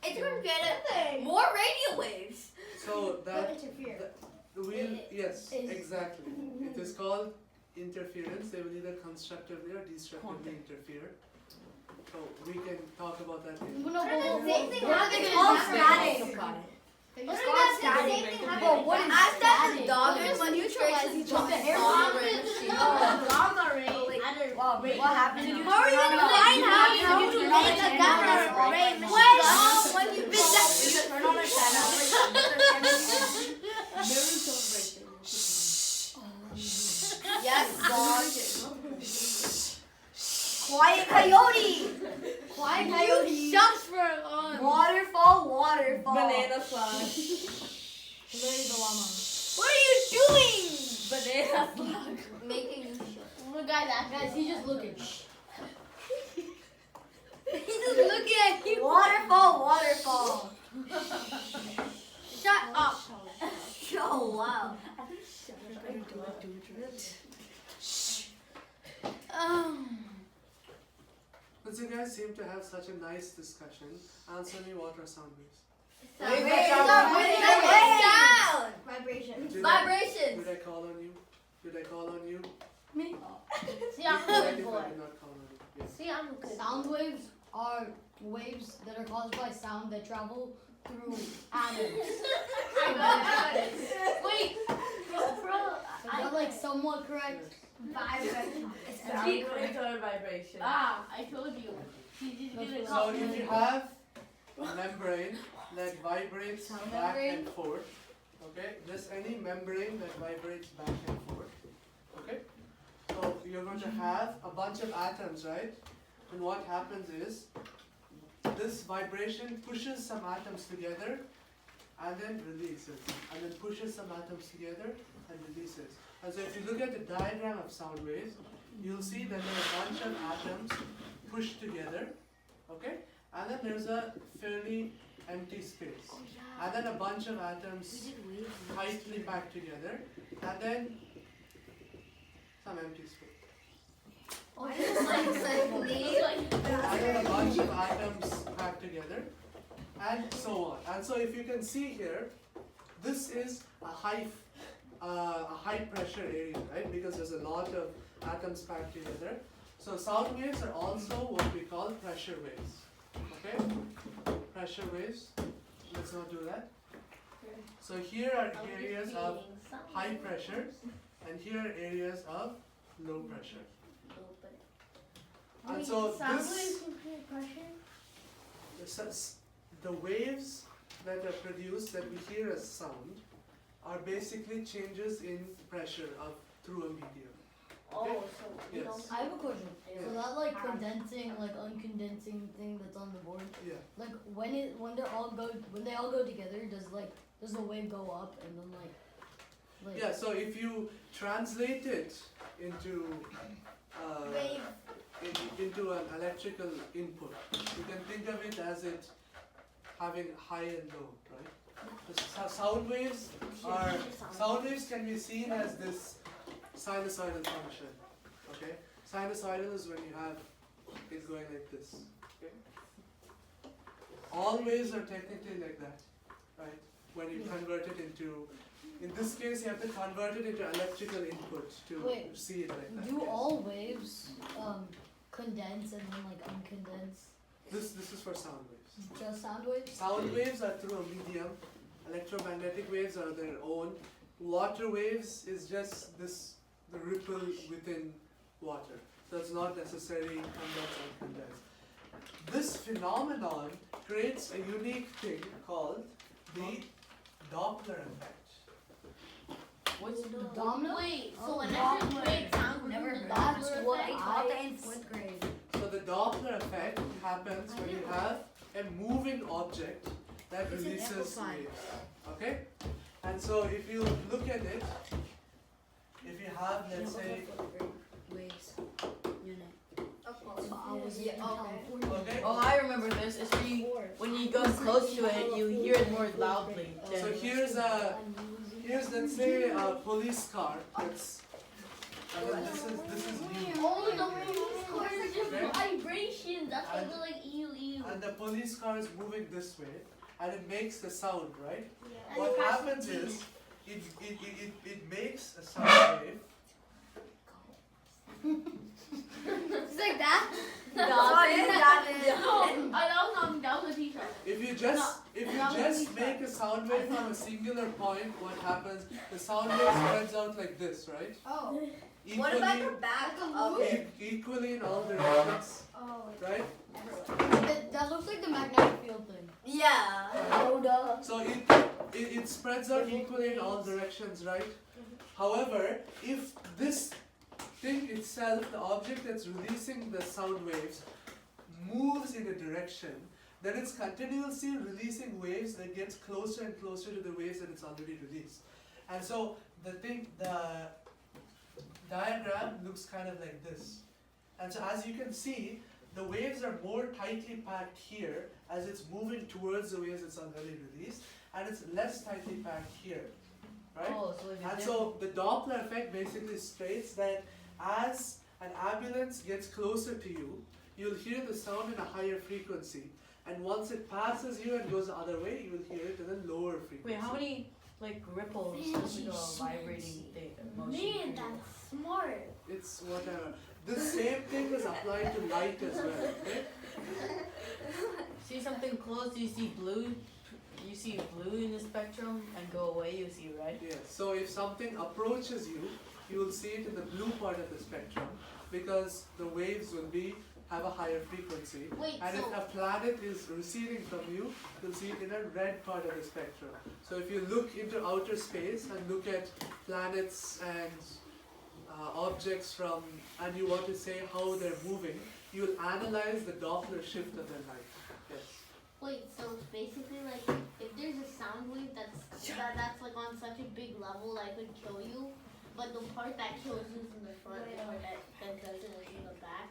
It's gonna get more radio waves. So that interfere. will yes, Is- exactly. It is called interference. They will either constructively or destructively interfere. So we can talk about that later. No, the same thing what are happens they in called? static. It's What called is that? static. Same thing But what is I've done the static? doggers when you neutralize trace each the other. air Gamma ray. Well, what happened? How are you gonna find out how to make a gamma ray machine? When you bid that, turn on a channel. Yes, dog. Quiet coyote. Quiet coyote. Jumps for on. Waterfall, waterfall. Banana flag. Larry the llama. What are you doing? Banana flag. Making you shut. Oh my god, that Guys, he's just looking. He's just looking at you. Waterfall, waterfall. Shut up. Oh wow. But you guys seem to have such a nice discussion. Answer me, what are sound waves? Sound. Vibration. Did Vibrations. I call on you? Did I call on you? See, I'm a Correct good if boy. I did not call on you. Yes. See, I'm a good Sound waves are waves that are caused by sound that travel through atoms. Wait, bro, Is that like somewhat correct? vibration. Equator vibration. Ah, I told you. He just did it. So if you have a membrane that vibrates Sound back membrane? and forth, okay, just any membrane that vibrates back and forth, okay, so you're going to have a bunch of atoms, right? And what happens is this vibration pushes some atoms together and then releases, and then pushes some atoms together and releases. And so if you look at the diagram of sound waves, you'll see that there are a bunch of atoms pushed together, okay? And then there's a fairly empty space. And then a bunch of atoms tightly packed together, and then some empty space. Oh, just like It's like and then a bunch of atoms packed together, and so on. And so if you can see here, this is a high pressure area, right? Because there's a lot of atoms packed together. So sound waves are also what we call pressure waves. Okay? Pressure waves. Let's not do that. So here are areas of high pressure, and here are areas of low pressure. And so sound this, waves can create pressure? the waves that are produced that we hear as sound are basically changes in pressure through a medium. Oh, so you Yes. don't. I have a question. Yeah. So that like condensing, like uncondensing thing that's on the board, Yeah. like when they all go together, does the wave go up and then like Yeah, so if you translate it into into an electrical input, you can think of it as it having high and low, right? The sound waves can be seen as this sinusoidal function. Okay, sinusoidal is when you have it going like this. Okay, all waves are technically like that, right? When you convert it into, in this case, you have to convert it into electrical input to Wait, see it like that. do yes. all waves condense and then like uncondense? This is for sound waves. Just sound waves? Sound waves are through a medium. Electromagnetic waves are their own. Water waves is just the ripple within water. So it's not necessarily condense or condense. This phenomenon creates a unique thing called the Doppler effect. What's the Domino? Wait, so Oh, whenever you Doppler. create sound, we're Never doing heard the that. Doppler That's what I effect? taught that in 4th grade. So the Doppler effect happens when you have a moving object that It's an releases amplifier. waves. Okay? And so if you look at it, if you have, let's say, Waves. Unit. Okay. So I was in Yeah, California. okay? Oh, I remember this. It's when you go close to it, you hear it more loudly. So than- here's let's say a police car that's, and then this is you. Oh, the police cars are just Okay. vibrations. That's why And- they're like ew. And the police car is moving this way, and it makes the sound, right? And What it has happens to is, it makes a sound wave. It's like that. No, that was a t-shirt. If you just make a sound wave from a singular point, what happens? The sound wave spreads out like this, right? Oh. Equally, back equally in all directions, Oh. right? That looks like the magnetic field thing. Yeah. So it spreads out equally in all directions, right? However, if this thing itself, the object that's releasing the sound waves, moves in a direction, then it's continuously releasing waves that gets closer and closer to the waves that it's already released. And so the diagram looks kind of like this. And so as you can see, the waves are more tightly packed here as it's moving towards the waves it's already released, and it's less tightly packed here, right? Oh, so if And it's so the Doppler effect basically states that as an ambulance gets closer to you, you'll hear the sound in a higher frequency, and once it passes you and goes the other way, you will hear it in a lower frequency. Wait, how many like ripples does like a vibrating thing motion Man, produce? that's smart. It's whatever. The same thing is applied to light as well, okay? See something close, you see blue. You see blue in the spectrum, and go away, you see red. Yes. So if something approaches you, you will see it in the blue part of the spectrum because the waves will have a higher frequency. Wait, And so if a planet is receding from you, you'll see it in a red part of the spectrum. So if you look into outer space and look at planets and objects and you want to say how they're moving, you'll analyze the Doppler shift of their light. Yes. wait, so it's basically like if there's a sound wave that's like on such a big level that could kill you, but the part that kills you is in the front, the part that doesn't is in the back.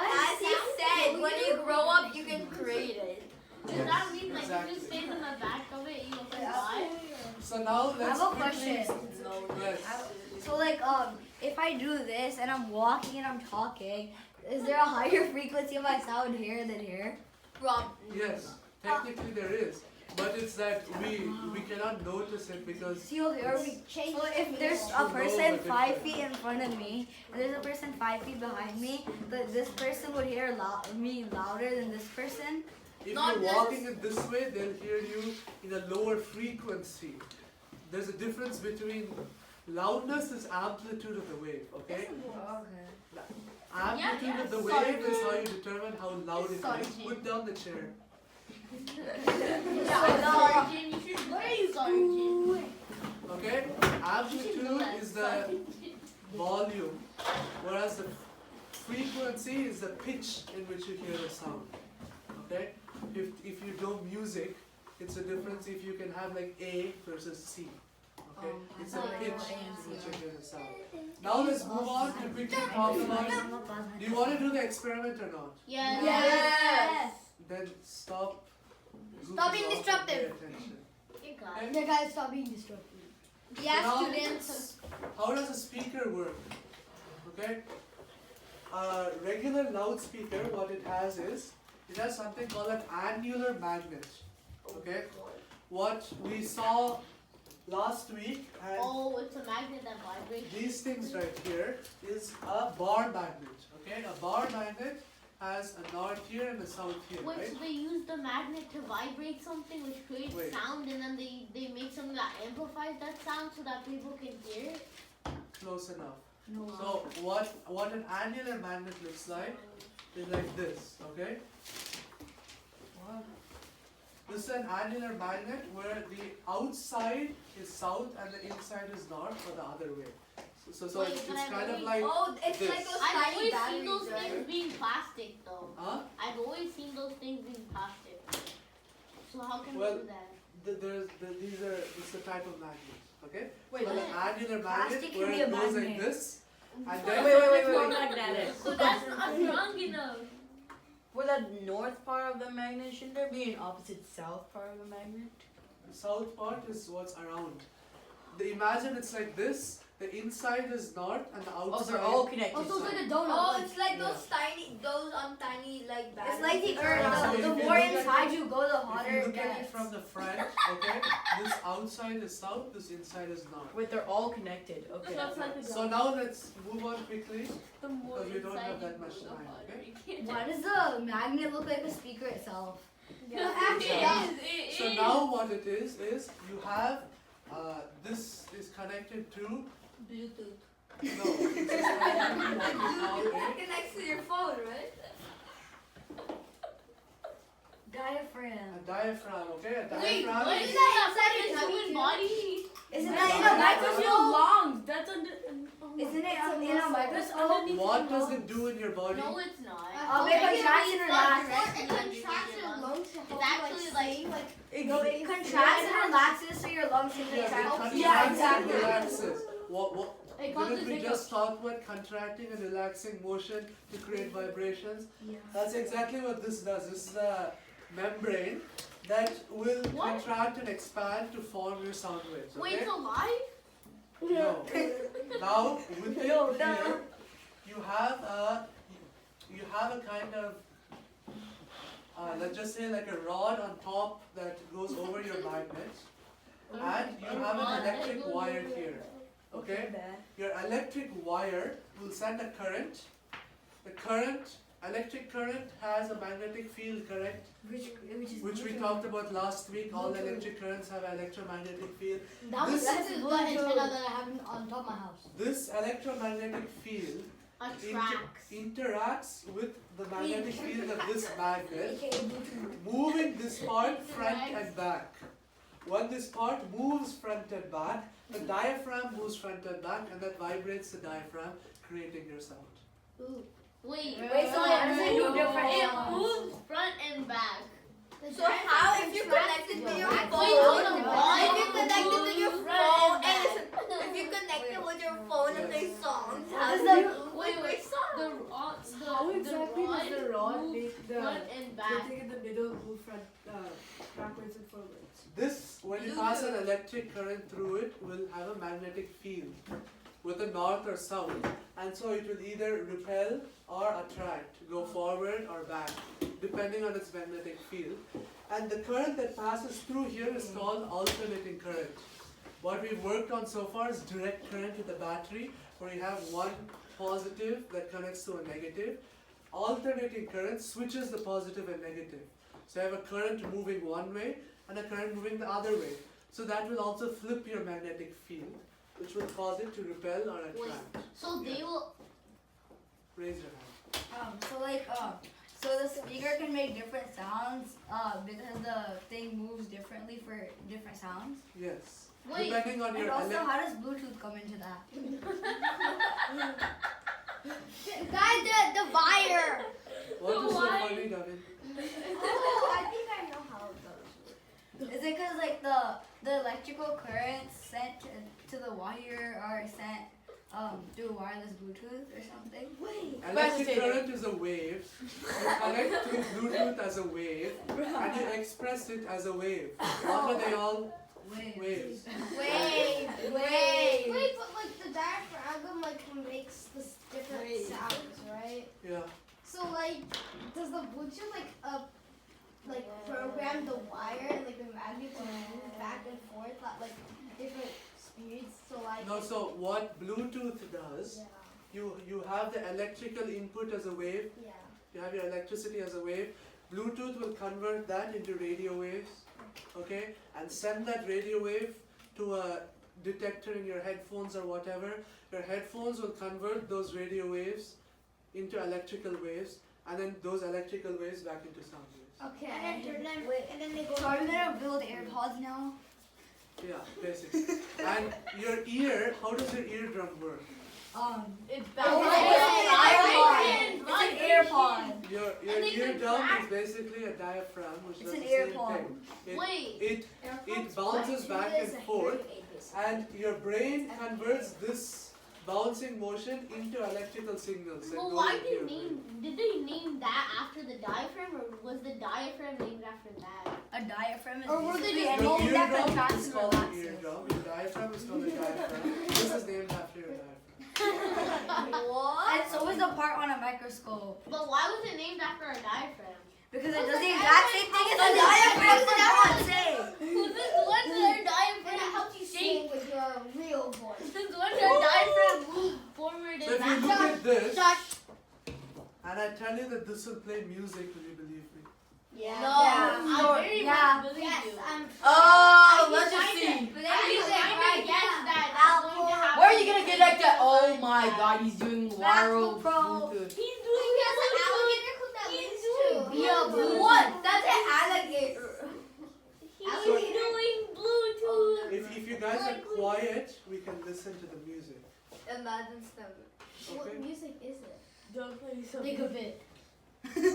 As he said, when you grow up, you can create it. Does that mean like exactly. if you stay in the back of it, you'll survive? So now let's I have a quickly. question. Yes. So like if I do this and I'm walking and I'm talking, is there a higher frequency of my sound here than here? Yes, technically there is, but it's that we cannot notice it because So you'll hear me. Change So the if there's frequency. a person 5 feet in front of me and there's a person 5 feet behind me, this person would hear me louder than this person. if Not you're walking in this way, they'll hear you in a lower frequency. There's a difference between loudness is amplitude of the wave, okay? Okay. Amplitude of the Yeah, wave is how you determine how loud it is. Sergeant. Put down the chair. Sergeant, you should play Sergeant. Okay? Amplitude is the volume, whereas the frequency is the pitch in which you hear the sound. Okay? If you do music, it's a difference if you can have like A versus C. Okay? It's a pitch in which you hear the sound. Now let's move on to quickly talk about. Do you want to do the experiment or not? Yes. Yes. Then stop. Stop being goofing off and disruptive. pay attention. You got Okay? it. The guys stop being disruptive. Yeah, Now- students. How does a speaker work? Okay? A regular loudspeaker, what it has is, it has something called an annular magnet. Okay? What we saw last week, and Oh, it's a magnet that vibrates. these things right here is a bar magnet. Okay? A bar magnet has a north here and a south here, Which right? they use the magnet to vibrate something which creates Wait. sound, and then they make something that amplifies that sound so that people can hear it. Close enough. No. So what an annular magnet looks like is like this, okay? This is an annular magnet where the outside is south and the inside is north, or the other way. So Wait, it's can I kind of read? like Oh, it's this. like those I've tiny always seen batteries, those right? things being plastic though. Huh? I've always seen those things being plastic. So how can Well, we do that? This is the type of magnet, okay? Wait, So the annular magnet Plastic can where be it a goes like magnet. this, and wait, then wait. Magnetic. So that's not strong enough. For the north part of the magnet, shouldn't there be an opposite south part of the magnet? the south part is what's around. Imagine it's like this. The inside is north and the outside. Oh, they're all connected. Oh, so it's like a donut. Oh, it's like those tiny like batteries. It's like the So earth. if The you more look at inside it- you go, the If hotter you it look at it gets. from the front, okay, this outside is south, this inside is north. Wait, they're all connected. Okay. So now let's move on quickly. The more Because we don't have inside that you much go, the time, harder okay? it gets. Why does the magnet look like the speaker itself? It So is. now what it is you have this is connected to Bluetooth. no, this is connected to what we call a Connects to your phone, right? Diaphragm. diaphragm, okay? A Wait, diaphragm what is is that inside your human body? Isn't that in a microscope? lungs. That's under. Isn't it in a microscope? what does it do in your body? No, it's not. It contracts and relaxes. It contracts your lungs to help It's actually you, like No, it contracts and relaxes so your lungs can Yes, it contract. contracts Yeah, exactly. and relaxes. What It causes didn't we hiccups. just talk about contracting and relaxing motion to create vibrations? Yeah. That's exactly what this does. This is a membrane that will What? contract and expand to form your sound waves. Wait, Okay? it's alive? No. Now with it here, you have a kind of let's just say like a rod on top that goes over your magnet, and you have an electric wire here. Okay? Your electric wire will send a current. Electric current has a magnetic field, correct? Which we talked about last week. All the electric currents have an electromagnetic field. This- That's the antenna that I have on top of my house. This electromagnetic field Attracts. interacts with the magnetic field of this magnet, moving this part front and back. When this part moves front and back, the diaphragm moves front and back, and that vibrates the diaphragm, creating your sound. Wait, Wait, so how does it do different It sounds? moves front and back. So how if you're connected to your Wait, phone? hold on. If you're connected to your phone and if you connect it with your phone and play songs, how does Wait, it play songs? How exactly does the rod move make the front and back? thing in the middle move front, backwards and forwards? This, when you pass an electric current through it, will have a magnetic field. with the north or south, and so it will either repel or attract, go forward or back, depending on its magnetic field. And the current that passes through here is called alternating current. What we've worked on so far is direct current with the battery, where you have one positive that connects to a negative. Alternating current switches the positive and negative. So you have a current moving one way and a current moving the other way. So that will also flip your magnetic field, which will cause it to repel or attract. So they will. Raise your hand. So the speaker can make different sounds because the thing moves differently for different sounds. Yes. Wait. Depending on And your also, how does Bluetooth come into that? Guys, the wire. What is so Why? funny, David? Oh, I think I know how it goes. Is it because like the electrical currents sent to the wire are sent through wireless Bluetooth or something? Wait. Electric current is a wave. You connect to Bluetooth as a wave, and you express it as a wave. What are they all? Waves. Wait. Wait, but like the diaphragm like makes this different sounds, right? Yeah. So like, does the Bluetooth like program the wire and like the magnet to move back and forth at like different speeds? So like. No, so what Bluetooth does, Yeah. you have the electrical input as a wave, Yeah. you have your electricity as a wave. Bluetooth will convert that into radio waves, okay, and send that radio wave to a detector in your headphones or whatever. Your headphones will convert those radio waves into electrical waves, and then those electrical waves back into sound waves. Okay. And then turn them. Wait. And then they go. So are we gonna build AirPods now? Yeah, basically. And your ear, how does your eardrum work? It It's an AirPod. Your And they eardrum contract. is basically a diaphragm, which It's does an the same AirPod. thing. Wait. It bounces back and forth, and your brain converts this bouncing motion into electrical signals. that Well, go why into did your name? Did they name that after the diaphragm, or was the diaphragm named after that? A diaphragm is Or were they basically just an Your organ that eardrum is contracts called an relaxes. eardrum. Your diaphragm is called a diaphragm. This is named after your diaphragm. And so is the part on a microscope. But why was it named after a diaphragm? Because it does the exact same thing as a diaphragm. For God's sake. Who's this one their And it diaphragm helps you sing with your real voice. Since when their diaphragm moved forward So if and you back? look at this, Josh. and I tell you that this will play music, will you believe me? Yeah. No, Yeah. I very Yeah. much believe Yes, you. Oh, I'm let's just trying see. to- I'm trying to guess that that's going to happen. Where are you gonna connect that? Oh my god, he's doing wireless Pro. Bluetooth. He's doing He has an Bluetooth. alligator clip that He's leads doing to. Bluetooth. What? That's an alligator. He's So- doing Bluetooth. If you guys are quiet, we can listen to the music. Imagine them. What Okay? music is it? Think of it. Not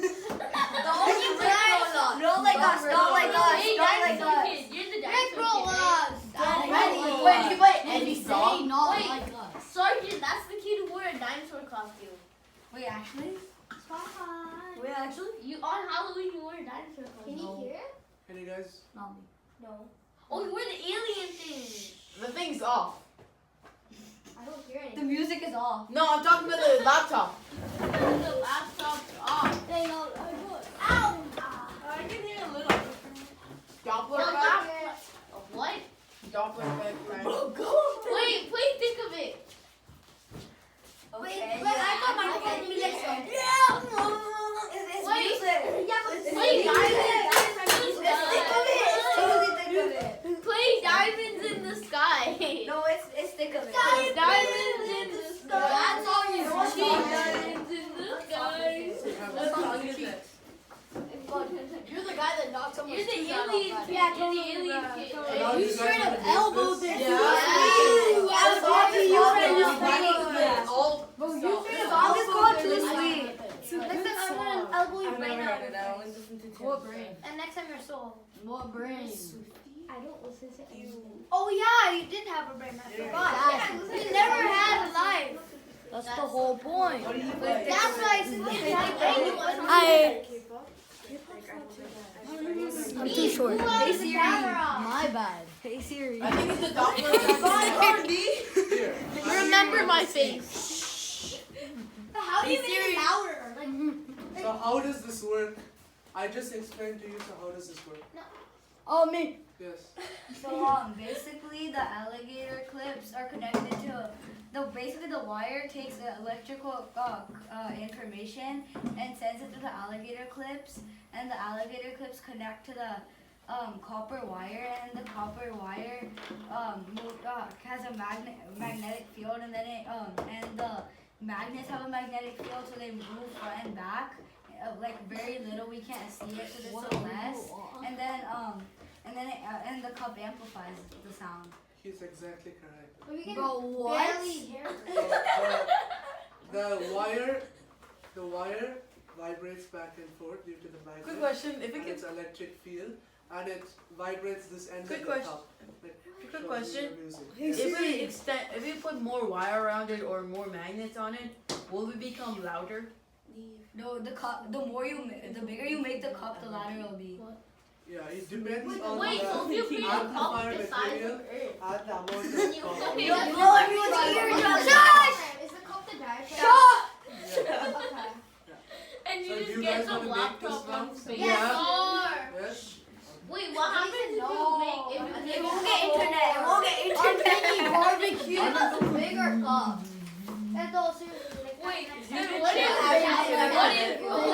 like us. Not like us. Hey, Not like dinosaur us. kid. You're the dinosaur kid. right? Wait, did you play any song? Wait, Sergeant, that's the kid who wore a dinosaur costume. Wait, actually? Wait, actually? You on Halloween you wore a dinosaur Can costume. you hear it? Can you guys? Not me. No. Oh, you wore the alien thing. The thing's off. I don't hear The anything. music is off. No, I'm talking about the laptop. The laptop's off. They know. Ow! I can hear a little. Doppler The effect? laptop. What? Doppler effect, right? Wait, please think of it. Okay. But I got my phone music. It's Wait. music. Yeah, but Wait, diamonds in the Think of it. sky. Totally think of it. Play diamonds in the sky. No, it's think of it. Diamonds in the sky. That's all you know. Diamonds in the sky. What song is it? You're the guy that knocked someone's You're the tooth out alien outside. kid. You're the alien kid. So now you guys straight up wanna make elbowed this? it. Yeah. That song is called Too Sweet. Yeah. All The song is called Too Sweet. Next time I'm gonna elbow your brain out. What brain? And next time your soul. What brain? I don't listen to anything. Oh yeah, you did have a brain. I forgot. You never had a life. That's the whole point. What do you play? That's why I said you had a brain. I I'm too short. Who Hey has the Siri. camera? My bad. Hey Siri. I think it's the Doppler. Here. Remember my face. How do you make it louder? Like, So how does this work? I just explained to you. So how does this work? Oh me. Yes. So basically the alligator clips are connected to basically the wire takes the electrical information and sends it to the alligator clips, and the alligator clips connect to the copper wire, and the copper wire has a magnetic field, and then and the magnets have a magnetic field, so they move front and back, like very little. We can't see it because it's so less, and then and the cup amplifies the sound. He's exactly correct. we can Bro, what? barely hear it. So, the wire vibrates back and forth due to the magnet. Quick question, if we and could, its electric field, and it vibrates this end Quick of the question. cup. Like, quick shows you question. the music. If we put more wire around it or more magnets on it, will it become louder? No, the cup. The bigger you make the cup, the louder it'll be. Yeah, it depends on Wait, so if you the put a cup amplifier the size material of Earth, and the amount then of you copper. okay, No, that's everyone's eardrums. Shush! Is the cup the diaphragm? Yeah. Okay. and you So do just you get guys some wanna make this laptop now? from space. Yeah. Yes. Wait, what happens if you make if you It make won't get internet. It won't get I'm internet. thinking barbecue. That's a bigger cup. That's all seriously. Like, Wait, what if?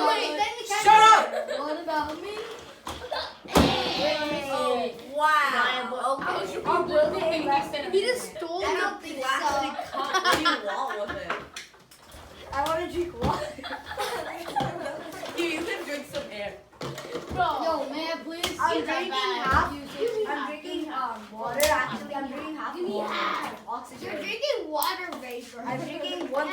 Wait, Shut up! What about me? Wow. He just stole something. What do you want with it? I want to drink water. You can drink some air. Yo, man, please. I'm get that drinking back. half. Give me I'm half. drinking water. Actually, I'm drinking half Give me water. half. Oxygen. You're drinking water vapor. I'm drinking 1/3 of water.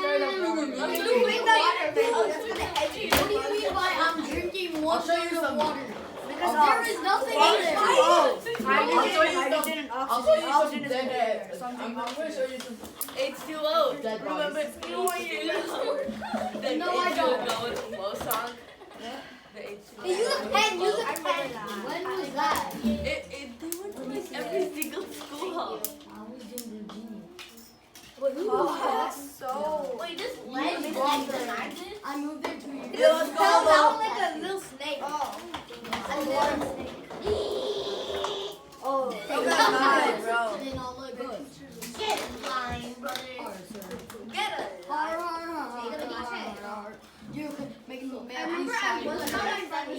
I'm You doing drink that water vapor. That's gonna edge you. What do you mean by I'm drinking I'll show you 1/3 of some water? Because There is nothing in there. I'll show you hydrogen and I'll show you some oxygen is dead there. air. Something I'm gonna oxygen. show you some H2O. Dead Remember bodies. H2O? The No, I don't. H2O with flow song. The H2O. Hey, use a pen. Use a I remember pen. that. When was that? They went to like every single school. So. wait, this ledge is like the magnet? I moved it to you. Yeah, let's go. Fell down like a little snake. Oh. A little snake. Oh. Bro. They don't look good. Get line, brother. Get it. You can make it look I remember at one time I was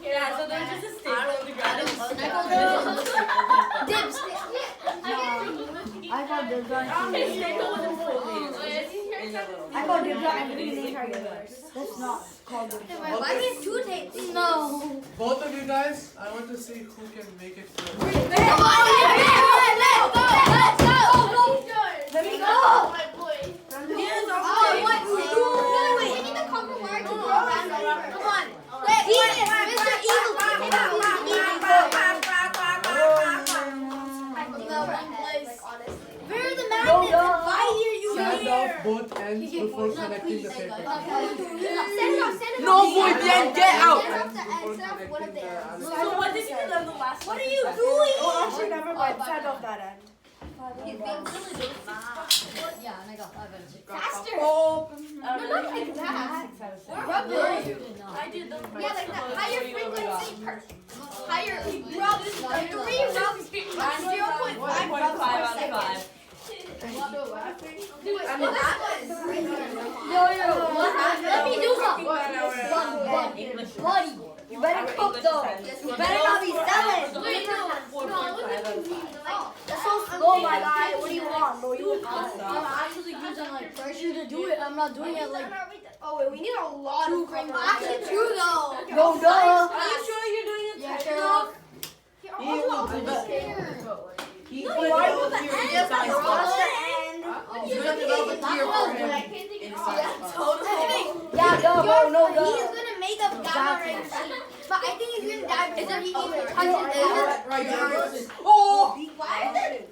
Yeah, so there's just a staple on the ground. I got dibs on I got dibs on everything regulars. That's not called dibs on. Why do you have two tapes? No. Both of you guys, I want to see who can make it first. Come on, let's go. Let me go. my boy. Oh, what? Wait, we need the copper wire to go around over. Come on. Genius, Mr. Evil. Where are the magnets? Why are you Sand here? off both ends before connecting the paper. No, boy, Dan, get out. Before connecting the other So what did you do on the last What are you doing? Oh, actually, never mind. Send off that end. Yeah, and I got 5 out of 6. Faster! Oh. Not like that. I did the Yeah, like that higher frequency. Higher rubs. 3 rubs. 0.5 rubs per second. Let me do something. Buddy. You better cook though. You better not be selling. Wait, no. That's so slow, my guy. What do you want, bro? You I'm actually using like pressure to do it. I'm not doing it like. Oh wait, we need a lot of crank. Actually, true though. No, duh. Are you sure you're doing it? Yeah, sure. He's Why would the end? science What's class. the end? He's gonna develop a tier for him in science class. Yeah, duh, bro. No, He's duh. gonna make a gamma ray machine, but I think he's gonna die before he even touches Right, it. right, right. Oh! Why are they?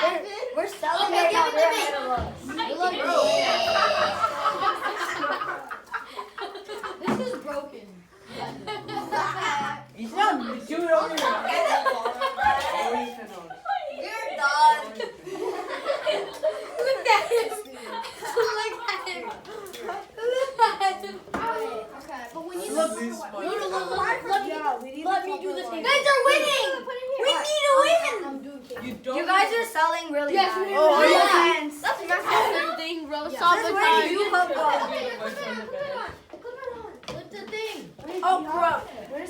We're selling Okay, right now. give it They're to me. ahead of us. This is broken. He's not doing it over here. Or you cannot. You're done. Look at him. Look at him. Look at him. Okay, but when you Look, these Let me do the thing. guys are winning. We need to win. You don't. You guys are selling really Yes, bad. we Oh, are. your Yeah. hands. That's That's the thing, bro. This Stop is the where time. you hook up. What's the thing? Oh, bro.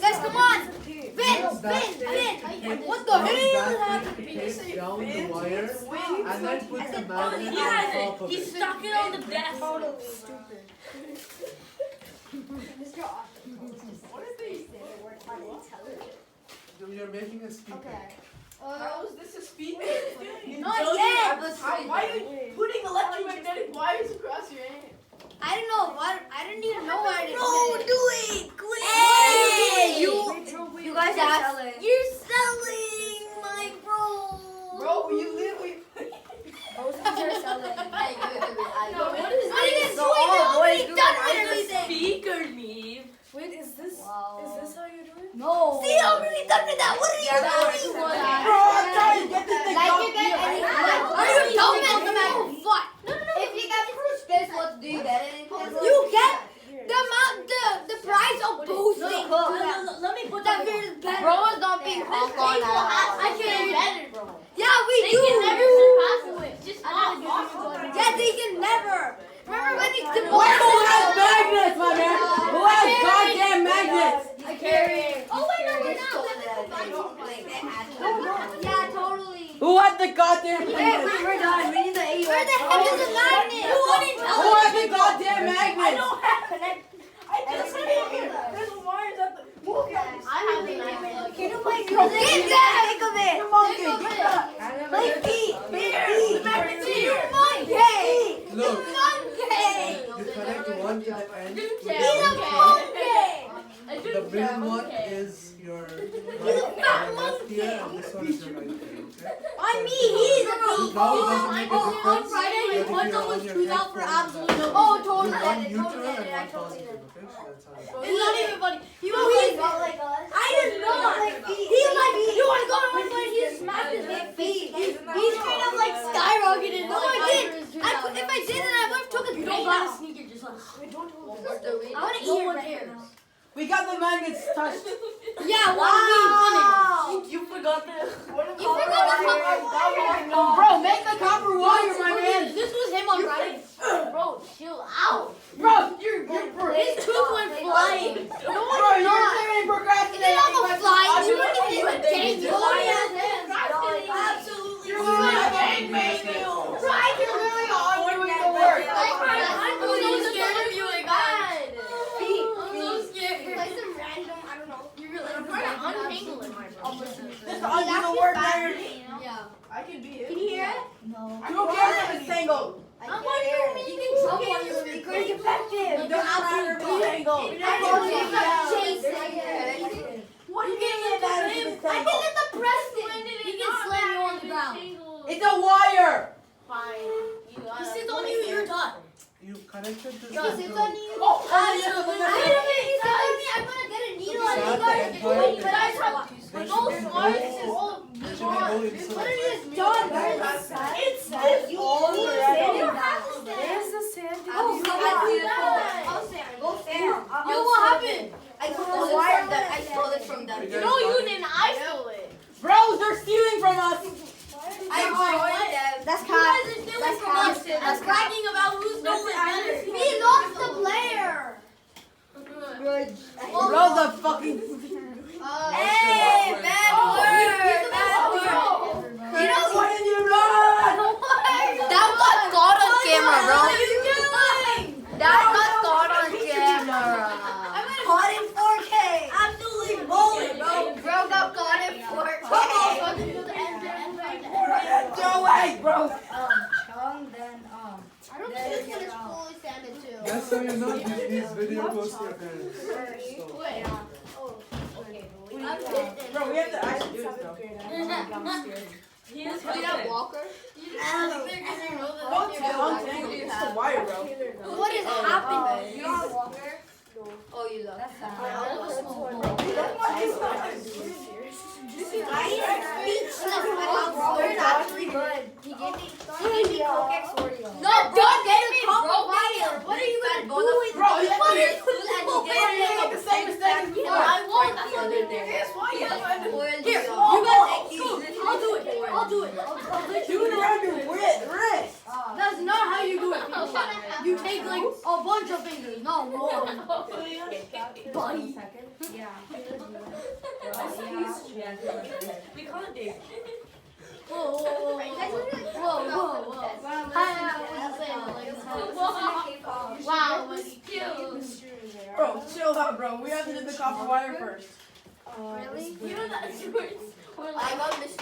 Guys, come on. Vin. What the Use hell? that to tape down the wire and then put the magnet on top of He it. stuck it on the desk. Mr. Austin. What is this? You're making a speaker. Okay. How is this a speaker? Not yet. Why are you putting electromagnetic wires across your hand? I don't know what. I didn't even know why I did. do it. Quick. Hey, You guys are selling. You're selling my bro. Bro, you literally. Both of you are selling. No, what is I didn't So do it. all They're boys already do done it. with everything. Speaker need. Wait, is this Wow. how you do it? No. See, I'm already done with that. What are you Yeah, doing? Bro, I'm trying to get this thing Like down you get here. any? Are you dumb as fuck? If you get first place, what do you get? You get the amount, the price of boosting. Let me put That is better. Bro is not being hung on I now. can't. better, bro. Yeah, we They do. can never surpass it. Just off. Yeah, they can never. Remember when it's the Who has magnets, my man? Who has goddamn magnets? I carry. Oh wait, no, we're not. Yeah, totally. Who has the goddamn Hey, magnets? we're done. We need the AU. Where the heck is the magnet? You wouldn't tell Who us. has the goddamn magnets? I just came here. There's wires at the. I have the magnet. Can you play Get that. Think of it. You monkey, get that. Play feet. The magnet's here. Monkey. Look, Monkey. you connect one to the end. He's a monkey. The middle one is your left ear and this one is your right ear. Okay? On me, he's a monkey. Now it doesn't make a On difference Friday, whether one you're was on your chewed out for headphones or absolute no. not. Oh, Do totally. one Totally neutral did. and I one totally positive. did. Okay, so that's how it It's not even funny. He was I did not. He's like, you want to go to my place? He smacked his big feet. He's straight up like skyrocketed. No, I did. If I did, then I would have took a You bait don't gotta out. sneak it, just like. I want to eat your right. We got the magnets touched. Yeah, wow. You forgot the. You forgot the copper. Bro, make the copper wire, my man. This was him on Friday. Bro, chill out. Bro, you're His tooth went flying. Bro, you're literally It procrastinating. didn't have a fly. You You're wouldn't even take it. Absolutely. literally Right, you're literally on doing the work. I'm so scared of you, God. I'm so scared. Play some random, I don't know. You're really I'm trying to untangle it, my bro. Just undo the work, man. Yeah. I can be it. Can you hear it? No. You don't care if it's tangled. I'm on your You can jump on your speaker. It's effective. It doesn't matter if it's tangled. What are you getting at that? I can let the Preston. He can slam you on the ground. It's a wire. Fine. He sits on you, you're done. You connected this He sits on you. Oh, He's telling me I'm gonna get a needle on you guys. But I saw They those should be wires going- is all they should be going inside. literally is done. It says all the You don't have to stand. There's the sand. Oh, come on. I'll stand. Go stand. Yo, what happened? I stole it from them. I stole it from them. You No, you didn't. I stole it. Bros, they're stealing from us. I stole them. That's You cat. guys are stealing That's from us. cat. I'm bragging about who stole it better. We lost the player. Bro, the fucking. Hey, bad word. Bad word. You know What did you run? That got caught on camera, bro. What are you doing? That got caught on camera. I'm gonna Caught in 4K. absolutely bully, bro. Bro got caught in 4K. No way, bro. Chung, then I don't think it's gonna fully stand it too. Just so you know, this video goes to your parents. So, Wait. Oh, okay. I'm Bro, we have to actually do this, though. He is Walker? It's the wire, bro. What is happening? You don't Walker? Oh, you love. That's fine. We're actually good. He gave me Coke X Oreo. No, don't get me wire. What are you gonna do with Bro, this? you make the same mistake as before. I won't. That's what they're there. Here, you guys. I'll do it. I'll do it. Do it around your wrist. That's not how you do it. You take like a bunch of fingers, not one. Buddy. Yeah. We can't do. Whoa. Wow, was cute. Bro, chill out, bro. We have to do the copper wire first. Really? You know that's yours. I love Miss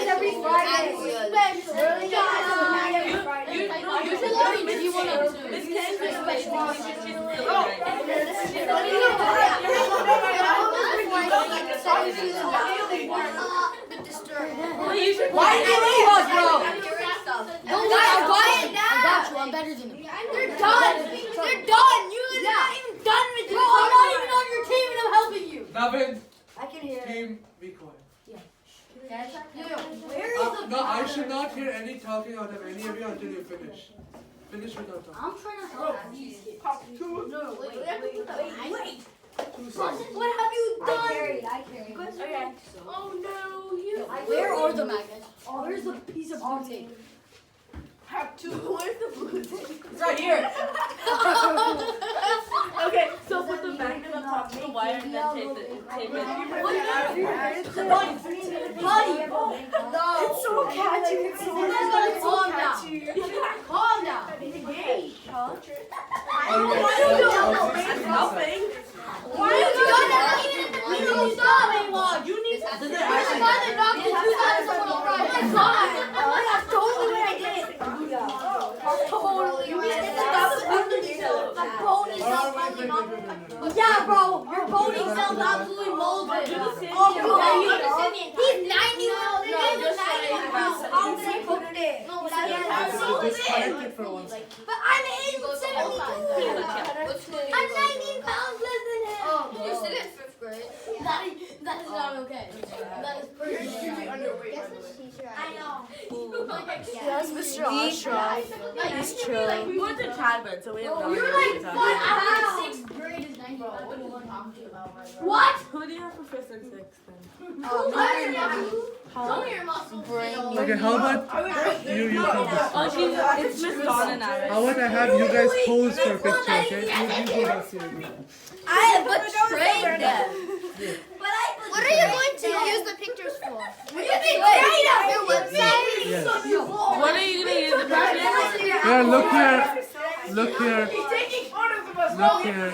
Every Friday. Miss Ken's Why did you leave us, bro? Don't lie, quiet now. I got you. I'm better than him. They're done. They're done. You guys are not even done with it. Bro, I'm not even on your team and I'm helping you. Navin, I can hear it. team, be quiet. Where is the No, I should not hear any talking out of any of you until you finish. Finish without talking. I'm trying to help these kids. No, wait. Two seconds. What have you I done? carried. Okay. Oh no, you. Where are the magnets? Where's the piece of blue tape? Have two. Where's the blue tape? It's right here. Okay, so put the magnet on top of the wire and then tape it. Buddy, It's so catchy. calm down. Nothing. Why are you doing that? We don't stop anyone. You need to. You're the guy that knocked the tooth out of someone on Friday. Oh my God. That's totally what I did. Totally. The pony cells probably not. Yeah, bro. Your pony cells absolutely molded. He's 90 pounds. He's 90 pounds. How did I put it? No, but I So disconnect it for one second. But I'm 72. I'm 19 pounds less than him. You're still in 5th grade. That is not okay. That is pretty I know. That's Mr. Oshaw. He's chill. We went to Chadman, so we have no You're idea like what 5 you're pounds. 6th grade is 90 pounds. What do you want to talk to you about, my bro? What? Who do you have for 5th and 6th then? Show me your muscles. Okay, how about you come this Oh, it's Miss Dawn and I. How about I have you guys pose for a picture, okay? You go back to your group. I have betrayed them. What are you going to use the pictures for? You betrayed us. Your website. Yes. What are you gonna use the picture? Here, look here. Look here. He's taking photos of us. Look here.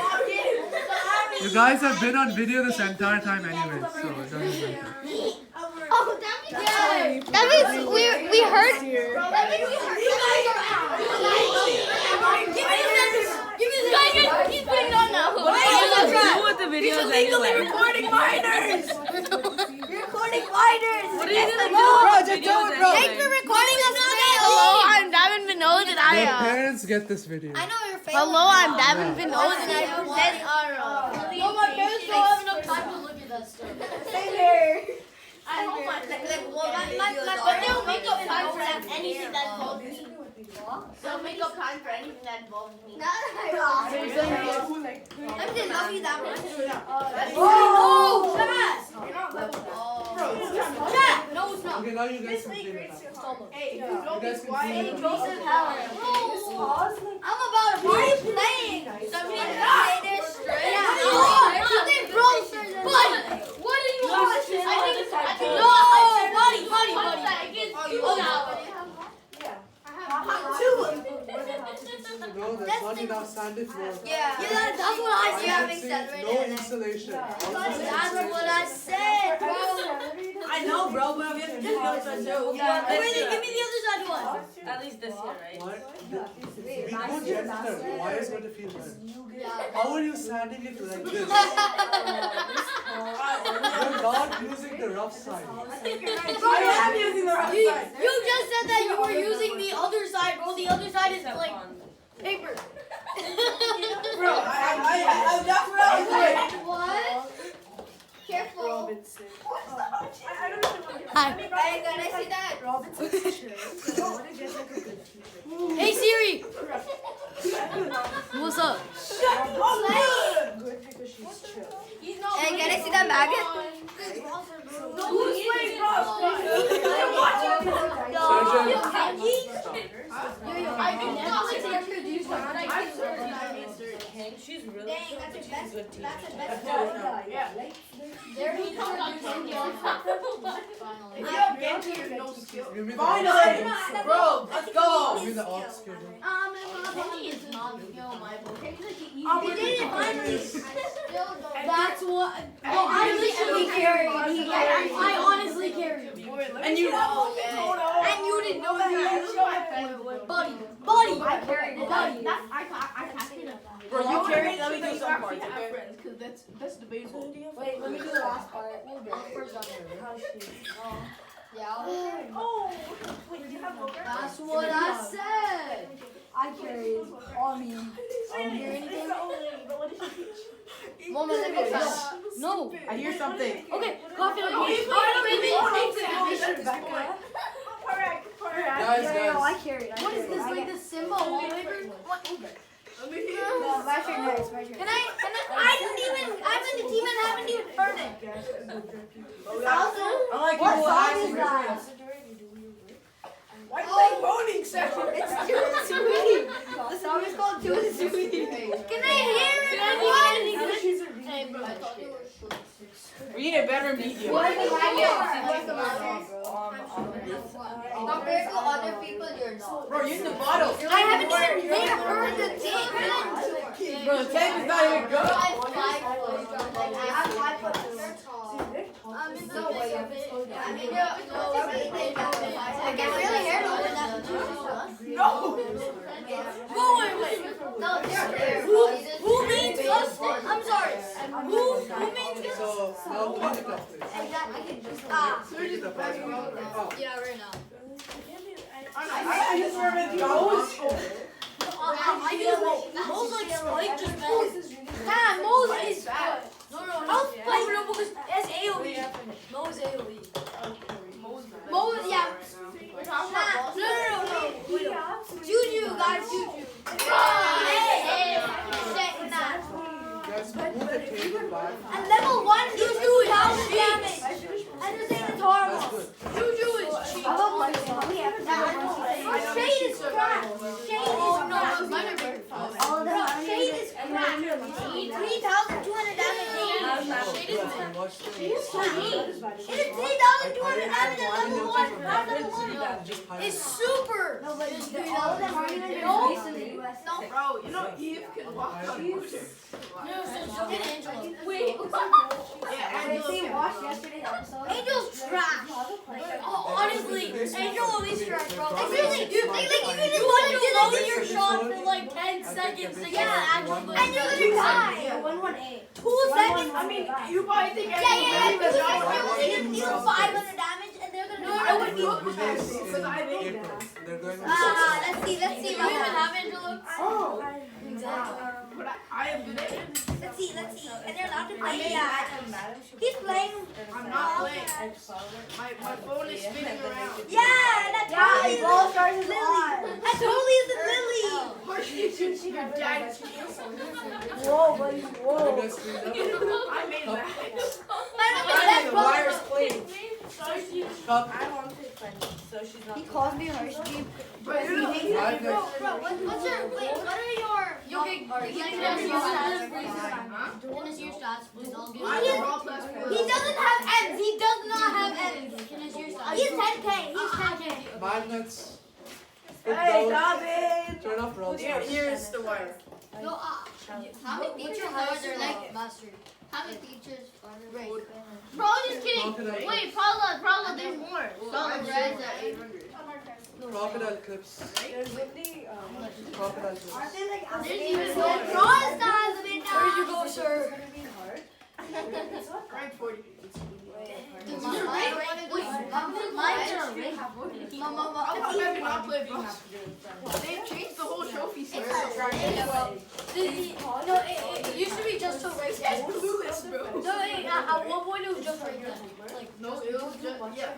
You guys have been on video this entire time anyway, so it doesn't matter. Oh, that means we heard. That means we heard. You guys are out. Give me this. He's putting on now. What are you gonna do with the videos anyway? recording minors. You're recording minors. What are you gonna do? Bro, just do it, bro. Thanks for recording us today. Hello, I'm Davin Vinod and Your parents get this video. I know your face. Hello, I'm Davin Vinod and I present our. Oh, my parents don't have enough time to look at that stuff. Same here. I hope but they'll make up time for anything that involves me. They'll make up time for anything that involves me. I didn't love you that much. Oh, chat! No, it's not. Okay, now you guys can clean it up. Hey, You guys can clean it up. Joseph Howard. I'm about to be playing. Somebody say this straight. Buddy, what do you want? No, that's not enough sanded floor. Yeah, that's what I said. I can see no insulation. That's what I said, bro. I know, bro, but we have to do the other side too. Give me the other side one. At least this year, right? What? We go gentler. Why is it going to feel bad? How are you sanding it like this? You're not using the rough side. I am using the right side. You just said that you were using the other side, bro. The other side is like paper. Bro, that's what I was doing. What? Careful. Robinson. I don't know. Hi. Hey, can I see that? Robinson's true. I want to get like a good teacher. Hey Siri. What's up? Good because she's chill. Hey, can I see that maggot? Who's playing Ross? She's really Dang, chill, that's but a she's best- a good teacher. that's a best Yeah. There he comes on No skill. Give me the Finally! aux Bro, let's go! Give me the aux cable. Kenji is not skill my boy. Kenji's like the We did it finally. That's what. No, I literally carried. I honestly carried. And you know And you didn't know that. Buddy. I carried it. Buddy. I passed it. Bro, you carry it, let me do some parts, okay? Because that's debatable. Wait, let me do the last part. Oh, wait, did you have poker? That's what I said. I carried. On me. Hear anything? But what did she teach? Mama, let me try. No. I hear something. Okay, coffee. Correct. Guys. carried. What is this? Like this symbol wallpaper? What? No, my turn next. My turn. I didn't even. I'm in the team and haven't even heard it. I like What people song asking is your that? friends. Why play voting session? It's too sweet. The song is called Too Sweet. Can I hear it? Hey, bro. We need a better medium. What's the Compared to other people, you're not. Bro, use the bottle. I haven't even heard the thing. Bro, the tape is not even good. I can really hear it. No. No, they're there. Who means Justin? I'm sorry. Who means Justin? So now clean it up, please. Clean it up. Oh. Yeah, right now. I just remember those. I just Mo's like Spike just Mo's. Yeah, Mo's is no. I'll Spike real because that's AOE. Mo's AOE. Mo, yeah. We're talking about No. Juju, guys, Juju. Second that. Guys, move the table back. And level 1 deals 2,000 damage. And this ain't That's horrible. good. Juju is cheap. I love my song. Shade is crap. Shade is crap. All the Bro, time. Shade is crap. 3,200 damage. Shade is crap. Watch the It is 3,200 damage at level 1. Not level 1. Just hide It's it. super. No, but all of them aren't even No. based in the US. Bro, you know Eve can walk on water. No, so get Angela. Wait. They Yeah, Angela. watched yesterday's episode. Angel's trash. Oh, honestly, Angel at least trash, bro. Like, Seriously, dude, like you just want to delay your shot for like 10 seconds to get an actual and you're gonna die. 118. 2 seconds. I mean, you probably think Yeah. everyone You deal 500 damage and they're gonna die. I would do it Release because in I think April. They're going to Let's see. Do you even have Angela? Oh. but I am good at it. Let's see. And they're allowed to play that. He's playing. I'm not playing. My phone is spinning around. Yeah, that totally is Brawl Stars is Lily. on. That totally is the Lily. Your dad. Whoa, buddy. Let Whoa. me guys clean it up. I made that. That's The wire's probably. clean. Cup. I want to play funny, so she's not. He calls me Hershey. Right next. What's your what are your Finish your stats, please. I'll give I'm you. a raw plus He doesn't have M's. He does not have M's. Finish your stats. He's 10K. He's 10K. Magnets. Put Hey, down. stop it! Turn off rolls. Here's the wire. No, how many teachers are there like mastered? How many teachers are there? Bro, just kidding. Crocodile. Wait, Paula, there's more. I'm Paula, sure at 800. Crocodile clips. There's Whitney, Crocodile clips. Aren't they like there's even more. Brawl Stars a bit now. Where'd you go, sir? it's gonna be hard. Rank 40. It's really hard. Dude, I'll maybe not play Bros. They changed the whole trophy system. No, it used to be just to race. Lewis, bro. No, at one point it was just regular. No, it was just, yeah.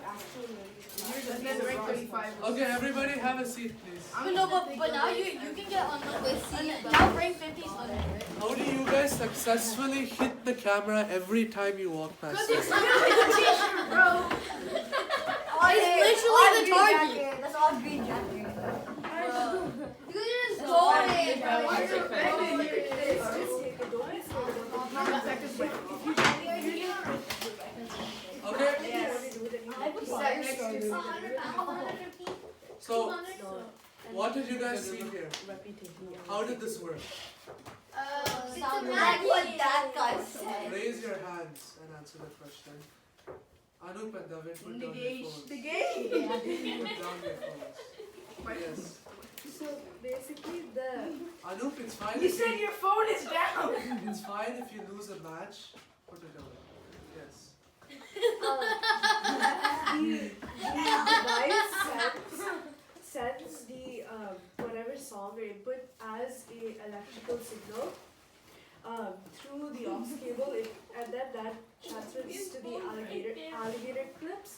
And then rank 35. Okay, everybody have a seat, please. But now you can get on now rank 50 is under. How do you guys successfully hit the camera every time you walk past it? It's literally the target. That's all green jacket. You just go in. Okay, so what did you guys see here? How did this work? Like what that guy said. Raise your hands and answer the question. Anup and David, put down your phones. The game. Put down your phones. Yes. So basically the Anup, it's fine. You if said your phone is down. It's fine if you lose a match. Put it down. Yes. the device sends the whatever song or input as a electrical signal through the aux cable, and then that transfers to the alligator clips,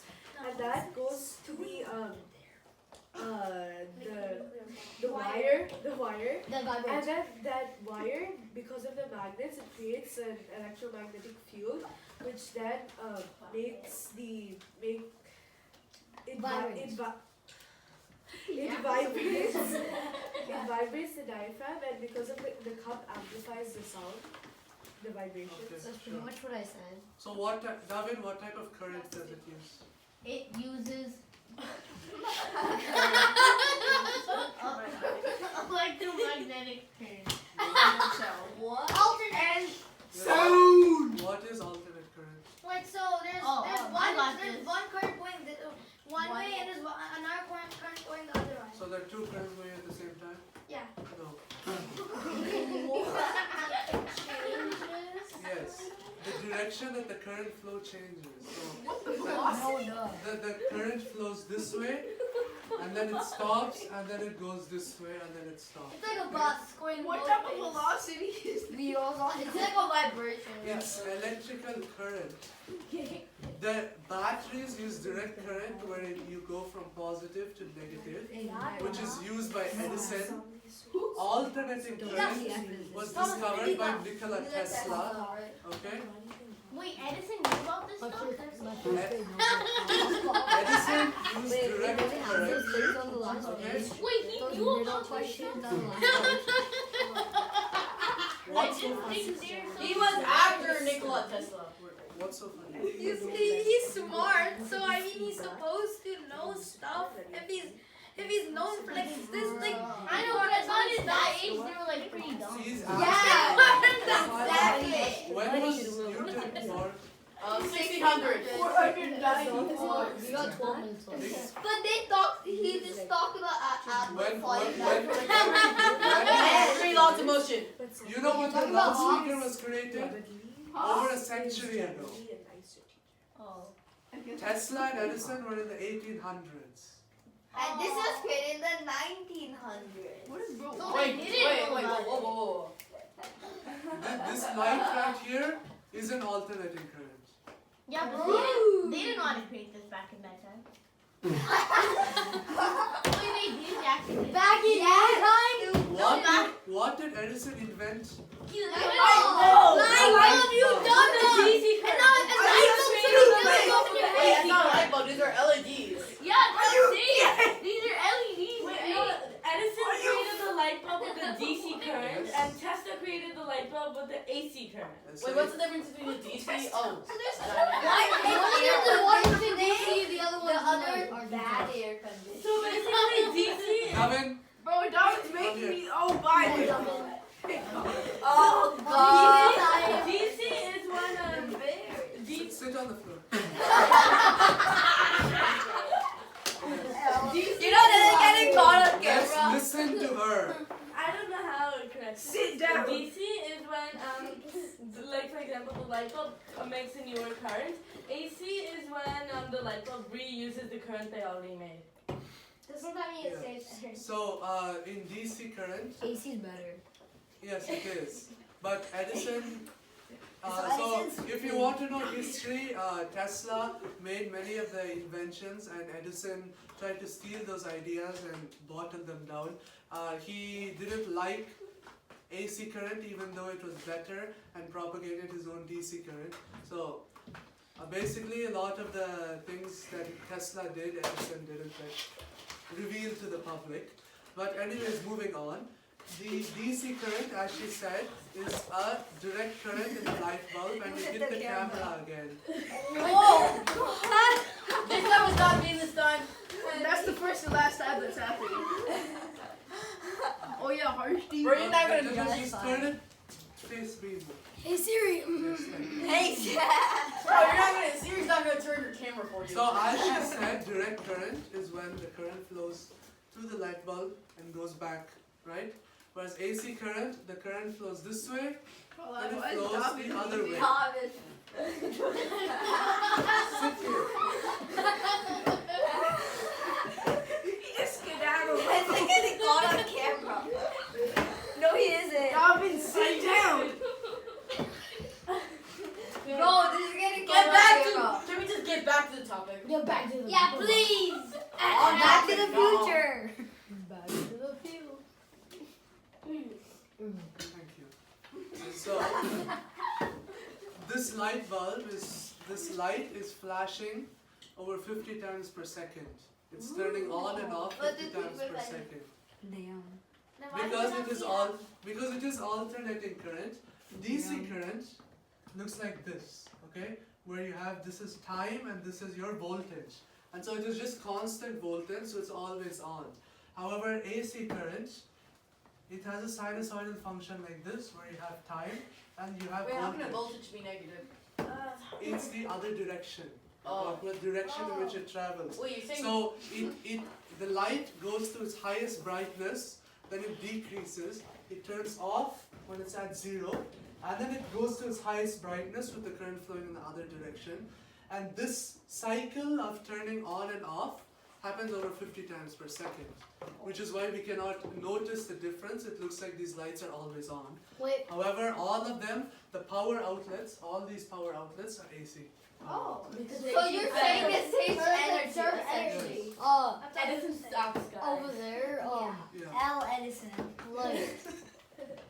and that goes to the wire, and then that wire, because of the magnets, it creates an electromagnetic field, which then makes it vibrates the diaphragm, and because of the cup amplifies the sound, the vibrations. Okay, That's pretty sure. much what I said. So David, what type of current does it use? It uses electromagnetic current. What? Alternate. Sound! What is alternate current? Like so, there's I got there's this. one current going one way and there's another current going the other way. So there are two currents going at the same time? Yeah. No. Changes. Yes. The direction that the current flow changes. So the current flows this way, and then it stops, and then it goes this way, and then it stops. It's like a bus going What both type of ways. velocity is It's like a vibration. It's electrical current. The batteries use direct current where you go from positive to negative, which is used by Edison. Alternating current was discovered by Nikola Tesla. Okay? Wait, Edison knew about this stuff? Edison used direct current. Okay? Wait, he knew about this stuff? What's so funny? He was after Nikola Tesla. What's so funny? He's smart, so I mean he's supposed to know stuff if he's known for like this like I know, but as long as that age, they were like pretty dumb. She's exactly. When was Newton born? 1600. 494. You got 12 minutes left. Six- But he just talked about When- falling when- down. Three laws of motion. You know when the loudspeaker was created? Over a century ago. Oh. Tesla and Edison were in the 1800s. And this was created in the 1900s. What is bro? So Wait, they didn't know about whoa. This light right here is an alternating current. Yeah, but they didn't know how to create this back in that time. Wait, they did actually. Back in that time? What did Edison invent? I love you, dumbass! And now it's light bulbs so you can go in your Wait, head. that's not a light bulb, these are LEDs. Yeah, that's what I'm saying. These are LEDs. Edison created the light bulb with the DC current, and Tesla created the light bulb with the AC current. So Wait, what's the difference between the DC? Oh. One is the one with the AC, the other one is bad air conditioning. So basically, DC. Gavin, Bro, David's making me. Oh, bye. Oh god! DC is one sit on the floor. You know they're getting caught on Let's camera. listen to her. I don't know how it corrects. Sit down. DC is when like for example, the light bulb makes a newer current. AC is when the light bulb reuses the current they already made. Doesn't that mean it Yeah. saves energy? So in DC current, AC is better. yes, it is. But Edison. So So Edison's if you want to know history, Tesla made many of the inventions, and Edison tried to steal those ideas and bottle them down. He didn't like AC current, even though it was better, and propagated his own DC current. So basically, a lot of the things that Tesla did, Edison didn't reveal to the public. But anyways, moving on. The DC current, as she said, is a direct current in the light bulb, and you hit the camera again. Oh! This time was not me this time. That's the first and last time that's happening. Oh yeah, Harshdeep. Bro, you're not gonna Just turn it face beam. Hey Siri. Just like- Hey, bro, you're not gonna. Siri's not gonna turn your camera for you. So as she said, direct current is when the current flows through the light bulb and goes back, right? Whereas AC current, the current flows this way, and it flows the other way. Sit here. Just get out of I think getting caught on camera. No, he isn't. Robin, sit down. Bro, this is getting Get caught back on camera. to. Can we just get back to the topic? Get back to the Yeah, please. Oh, Back to the Future. Back to the field. Thank you. So this light bulb this light is flashing over 50 times per second. It's turning on and off 50 times per second. Damn. Because it is alternating current. DC current looks like this, okay? Where you have this is time and this is your voltage. And so it is just constant voltage, so it's always on. However, AC current, it has a sinusoidal function like this, where you have time and you have Wait, how can a voltage. voltage be negative? It's the other direction. Oh. The direction in which it travels. Wait, you're saying. So the light goes to its highest brightness, then it decreases, it turns off when it's at 0, and then it goes to its highest brightness with the current flowing in the other direction. And this cycle of turning on and off happens over 50 times per second, which is why we cannot notice the difference. It looks like these lights are always on. Wait. However, all of them, the power outlets, all these power outlets are AC. Oh. So you're saying it saves energy, essentially. Edison stops, guys. Over there, Yeah. L. Edison. like,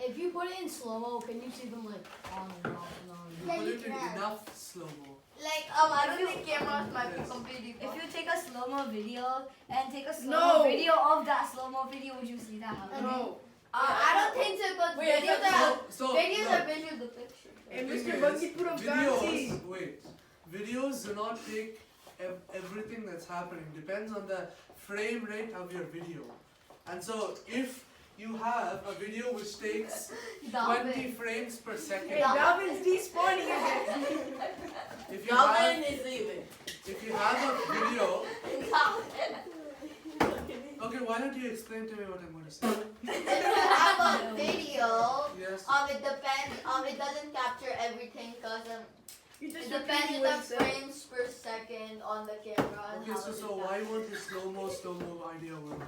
if you put it in slow-mo, can you see them like on and off and on? You put it in enough slow-mo. Like, I don't think cameras might be Yes. completely. If you take a slow-mo video and take a No. slow-mo video of that slow-mo video, would you see that happening? No. I don't think so, because Wait, videos So are visual the picture. Hey, the thing Mr. is, Bunky, put up Gandhi. Videos do not take everything that's happening. Depends on the frame rate of your video. And so if you have a video which takes 20 frames per second, Hey, Galvin's despawning again. if Galvin is leaving. if you have a video, okay, why don't you explain to me what I'm going to say? Have a video. Yes. It depends. It doesn't capture everything because You just it depends on the frames per second on the camera. And Okay, how so it why won't the slow-mo idea work?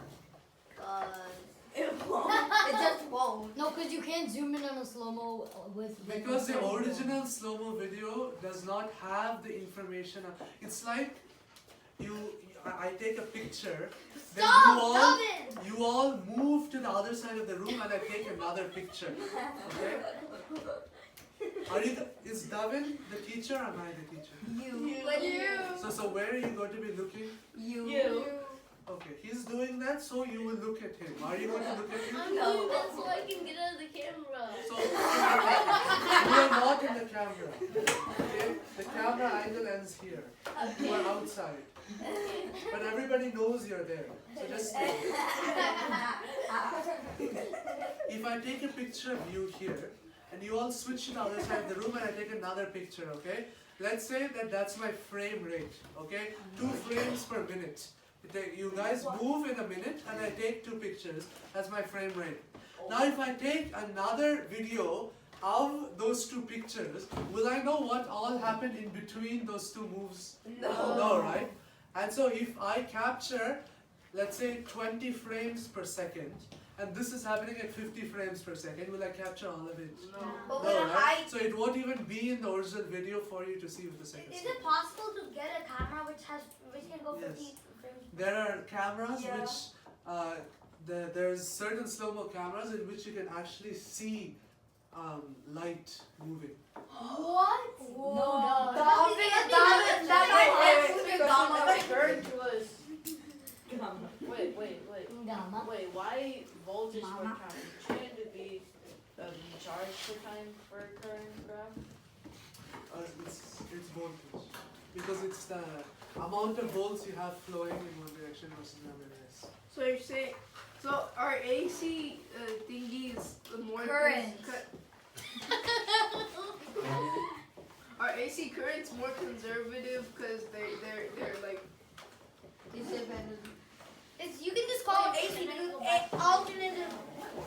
It just won't. No, because you can't zoom in on a slow-mo with. like, Because the slow-mo. original slow-mo video does not have the information. It's like I take a picture, then you all move to the other side of the room and I take another picture. Okay? Is Davin the teacher or am I the teacher? You. So where are you going to be looking? You. Okay, he's doing that, so you will look at him. Are you going to look at him? I'm doing that so I can get out of the camera. So you are not in the camera. Okay? The camera angle ends here. You are outside. But everybody knows you're there. So just stay. If I take a picture of you here, and you all switch to the other side of the room and I take another picture, okay? Let's say that that's my frame rate, okay? 2 frames per minute. You guys move in a minute and I take 2 pictures. That's my frame rate. Now if I take another video of those two pictures, will I know what all happened in between those two moves? No, right? And so if I capture, let's say 20 frames per second, and this is happening at 50 frames per second, will I capture all of it? No. But No, with a right? high, So it won't even be in the original video for you to see with the second is step. it possible to get a camera which can go 50 Yes. frames? There are cameras Yeah. which, there's certain slow-mo cameras in which you can actually see light moving. What? No, That That current was. Wait. Gamma. Wait, why voltage per Mama. time? Shouldn't it be charge per time for current graph? It's voltage. Because it's the amount of volts you have flowing in one direction versus another. Yes. So you're saying, so our AC thingies, the more Current. Our AC current's more conservative because they're like. It's, you can just call it AC because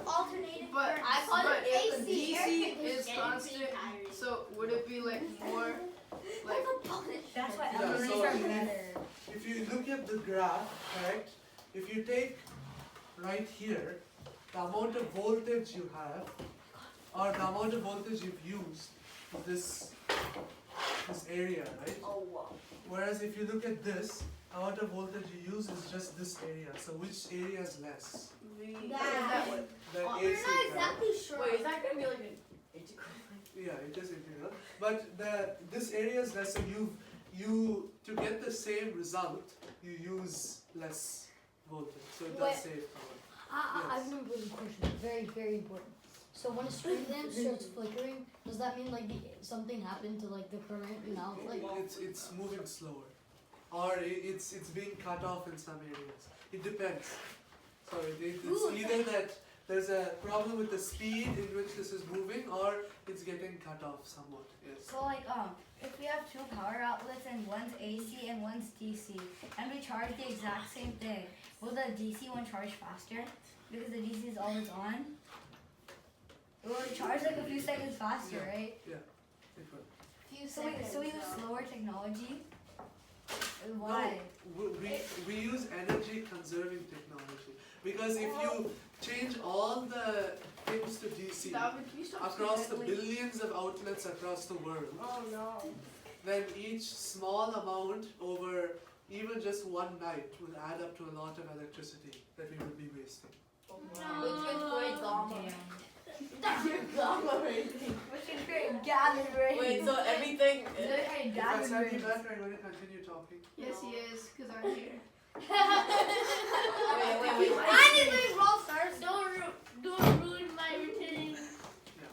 alternated But current. I call it but AC. DC is Getting constant. pretty tired. So would it be like more like? That's why Yeah, LEDs so are if- better. If you look at the graph, correct? If you take right here, the amount of voltage you have, or the amount of voltage you've used, this area, right? Oh wow. Whereas if you look at this, amount of voltage you use is just this area. So which area is less? That one. The We're AC, not right? exactly sure. Wait, is that gonna be like an integral? Yeah, it is integral. But this area is less, so you to get the same result, you use less voltage. So it Wait. does save power. I Yes. remember the question. Very, very important. So when a screen lamp starts flickering, does that mean like something happened to like the current now? Like It's moving slower, or it's being cut off in some areas. It depends. So it's either that there's a problem with the speed in which this is moving, or it's getting cut off somewhat. Yes. So like if we have two power outlets and one's AC and one's DC, and we charge the exact same thing, will the DC one charge faster? Because the DC is always on. It will charge like a few seconds faster, Yeah. right? It will. So we use slower technology. Why? No, we use energy conserving technology, because if you change all the things to DC David, can you stop across the saying that, please? billions of outlets across the world, Oh no. then each small amount over even just one night will add up to a lot of electricity that we will be wasting. Which can create gamma. Your gamma rating. Which is great gamma rays. Wait, so everything. Gamma That's not rays. bad, I'm going to continue talking. Yes, he is, because I'm here. Wait. I didn't think Brawl Stars. Don't ruin my routine. Step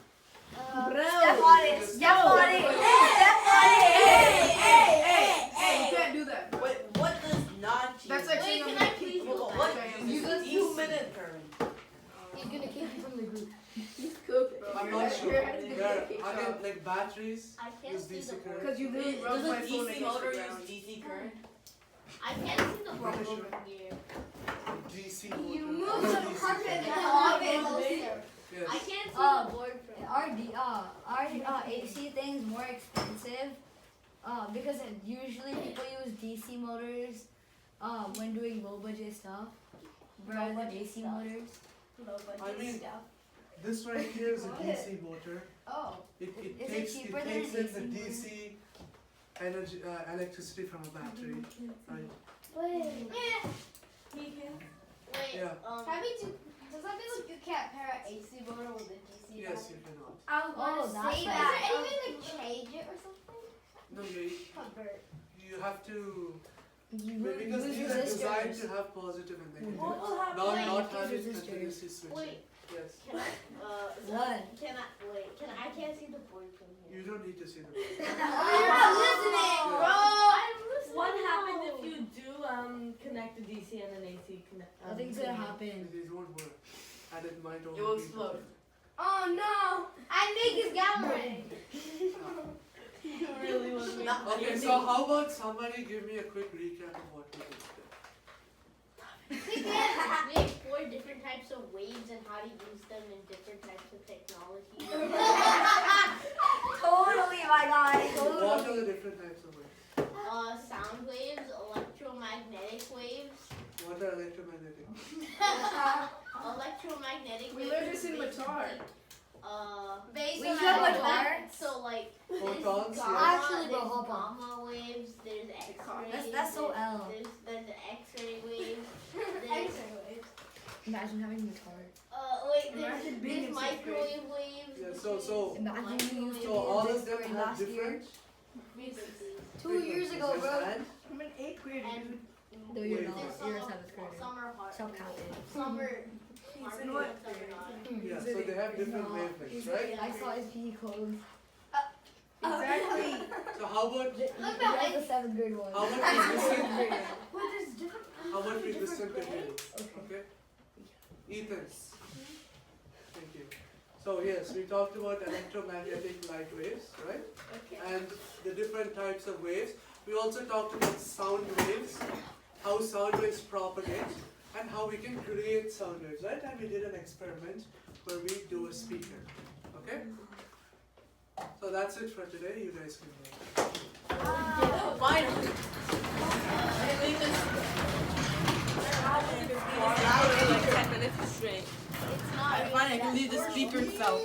on it. Step on it. Step on it. Hey, you can't do that. Wait, what does not cheat? That's like Wait, saying can I'm I gonna please kick you go off. What? Okay, You I'm use 2-minute current. he's gonna kick you from the group. cooked, bro. I'm Your not head- sure. your head's gonna There, get kicked again, off. like batteries I can't use see DC the current. Because you literally Does rubbed a my phone DC against motor the use ground. DC current? I can't see the board Pretty over sure. here. DC You motor. moved or the DC carpet current. a bit closer. Yes. I can't see Um, the board from Our AC thing is more expensive because usually people use DC motors when doing low budget stuff rather than AC motors. I mean, this right here is a DC motor. Oh, It Is it takes cheaper it than takes an in the AC DC energy electricity from a battery. Right. Wait. Wait, Yeah. Does that mean like you can't pair an AC motor with a DC Yes, battery? you cannot. I was Oh, gonna that's say why. that. Is there any way like change it or something? No, Convert. you have to you because use these are designed resistors. to have positive and negative. What will happen? Not Use having resistors. continuously switching. Wait. Yes. can I, What? I can't see the board from You here. don't need to see them. You're not listening, bro. I'm listening. What happens if you do connect a DC and an AC connect? Nothing's gonna happen. It won't work. And it might only It will be explode. Oh no! I make his gamma ray. You really want to Not Okay, so how about somebody give me a quick recap of what we did? Nick, are different types of waves and how to use them in different types of technology? Totally, my guy. What are the different types of waves? Sound waves, electromagnetic waves. What are electromagnetic? Electromagnetic We waves. learned this is in Matar. basically, We so should like, Matar. so like Photons, there's yeah. Actually, bro, there's hop on. gamma waves, there's X-ray. That's so L. There's the X-ray waves. There's, Imagine having a retard. wait, Imagine being there's in sixth grade. microwave waves. Yeah, so Imagine you used to so be all in of sixth them grade have last year. different 2 years ago, bro. and I'm in 8th grade, dude. No, you're Wait. not. There's You're a some- 7th grader. Some are hard. Stop counting. Some are He's hard in and what some are not. yeah, so they have different wavelengths, right? I saw his PE clothes. Exactly. So how about That's the 7th grade one. how much resistant But there's different. how much resistant different they be? Okay. Ethan's. Thank you. So yes, we talked about electromagnetic light waves, right? And the different types of waves. We also talked about sound waves, how sound waves propagate, and how we can create sound waves, right? And we did an experiment where we do a speaker. Okay? So that's it for today. You guys can go. Finally. I think this like 10 minutes straight. It's not. I finally can leave the speaker itself.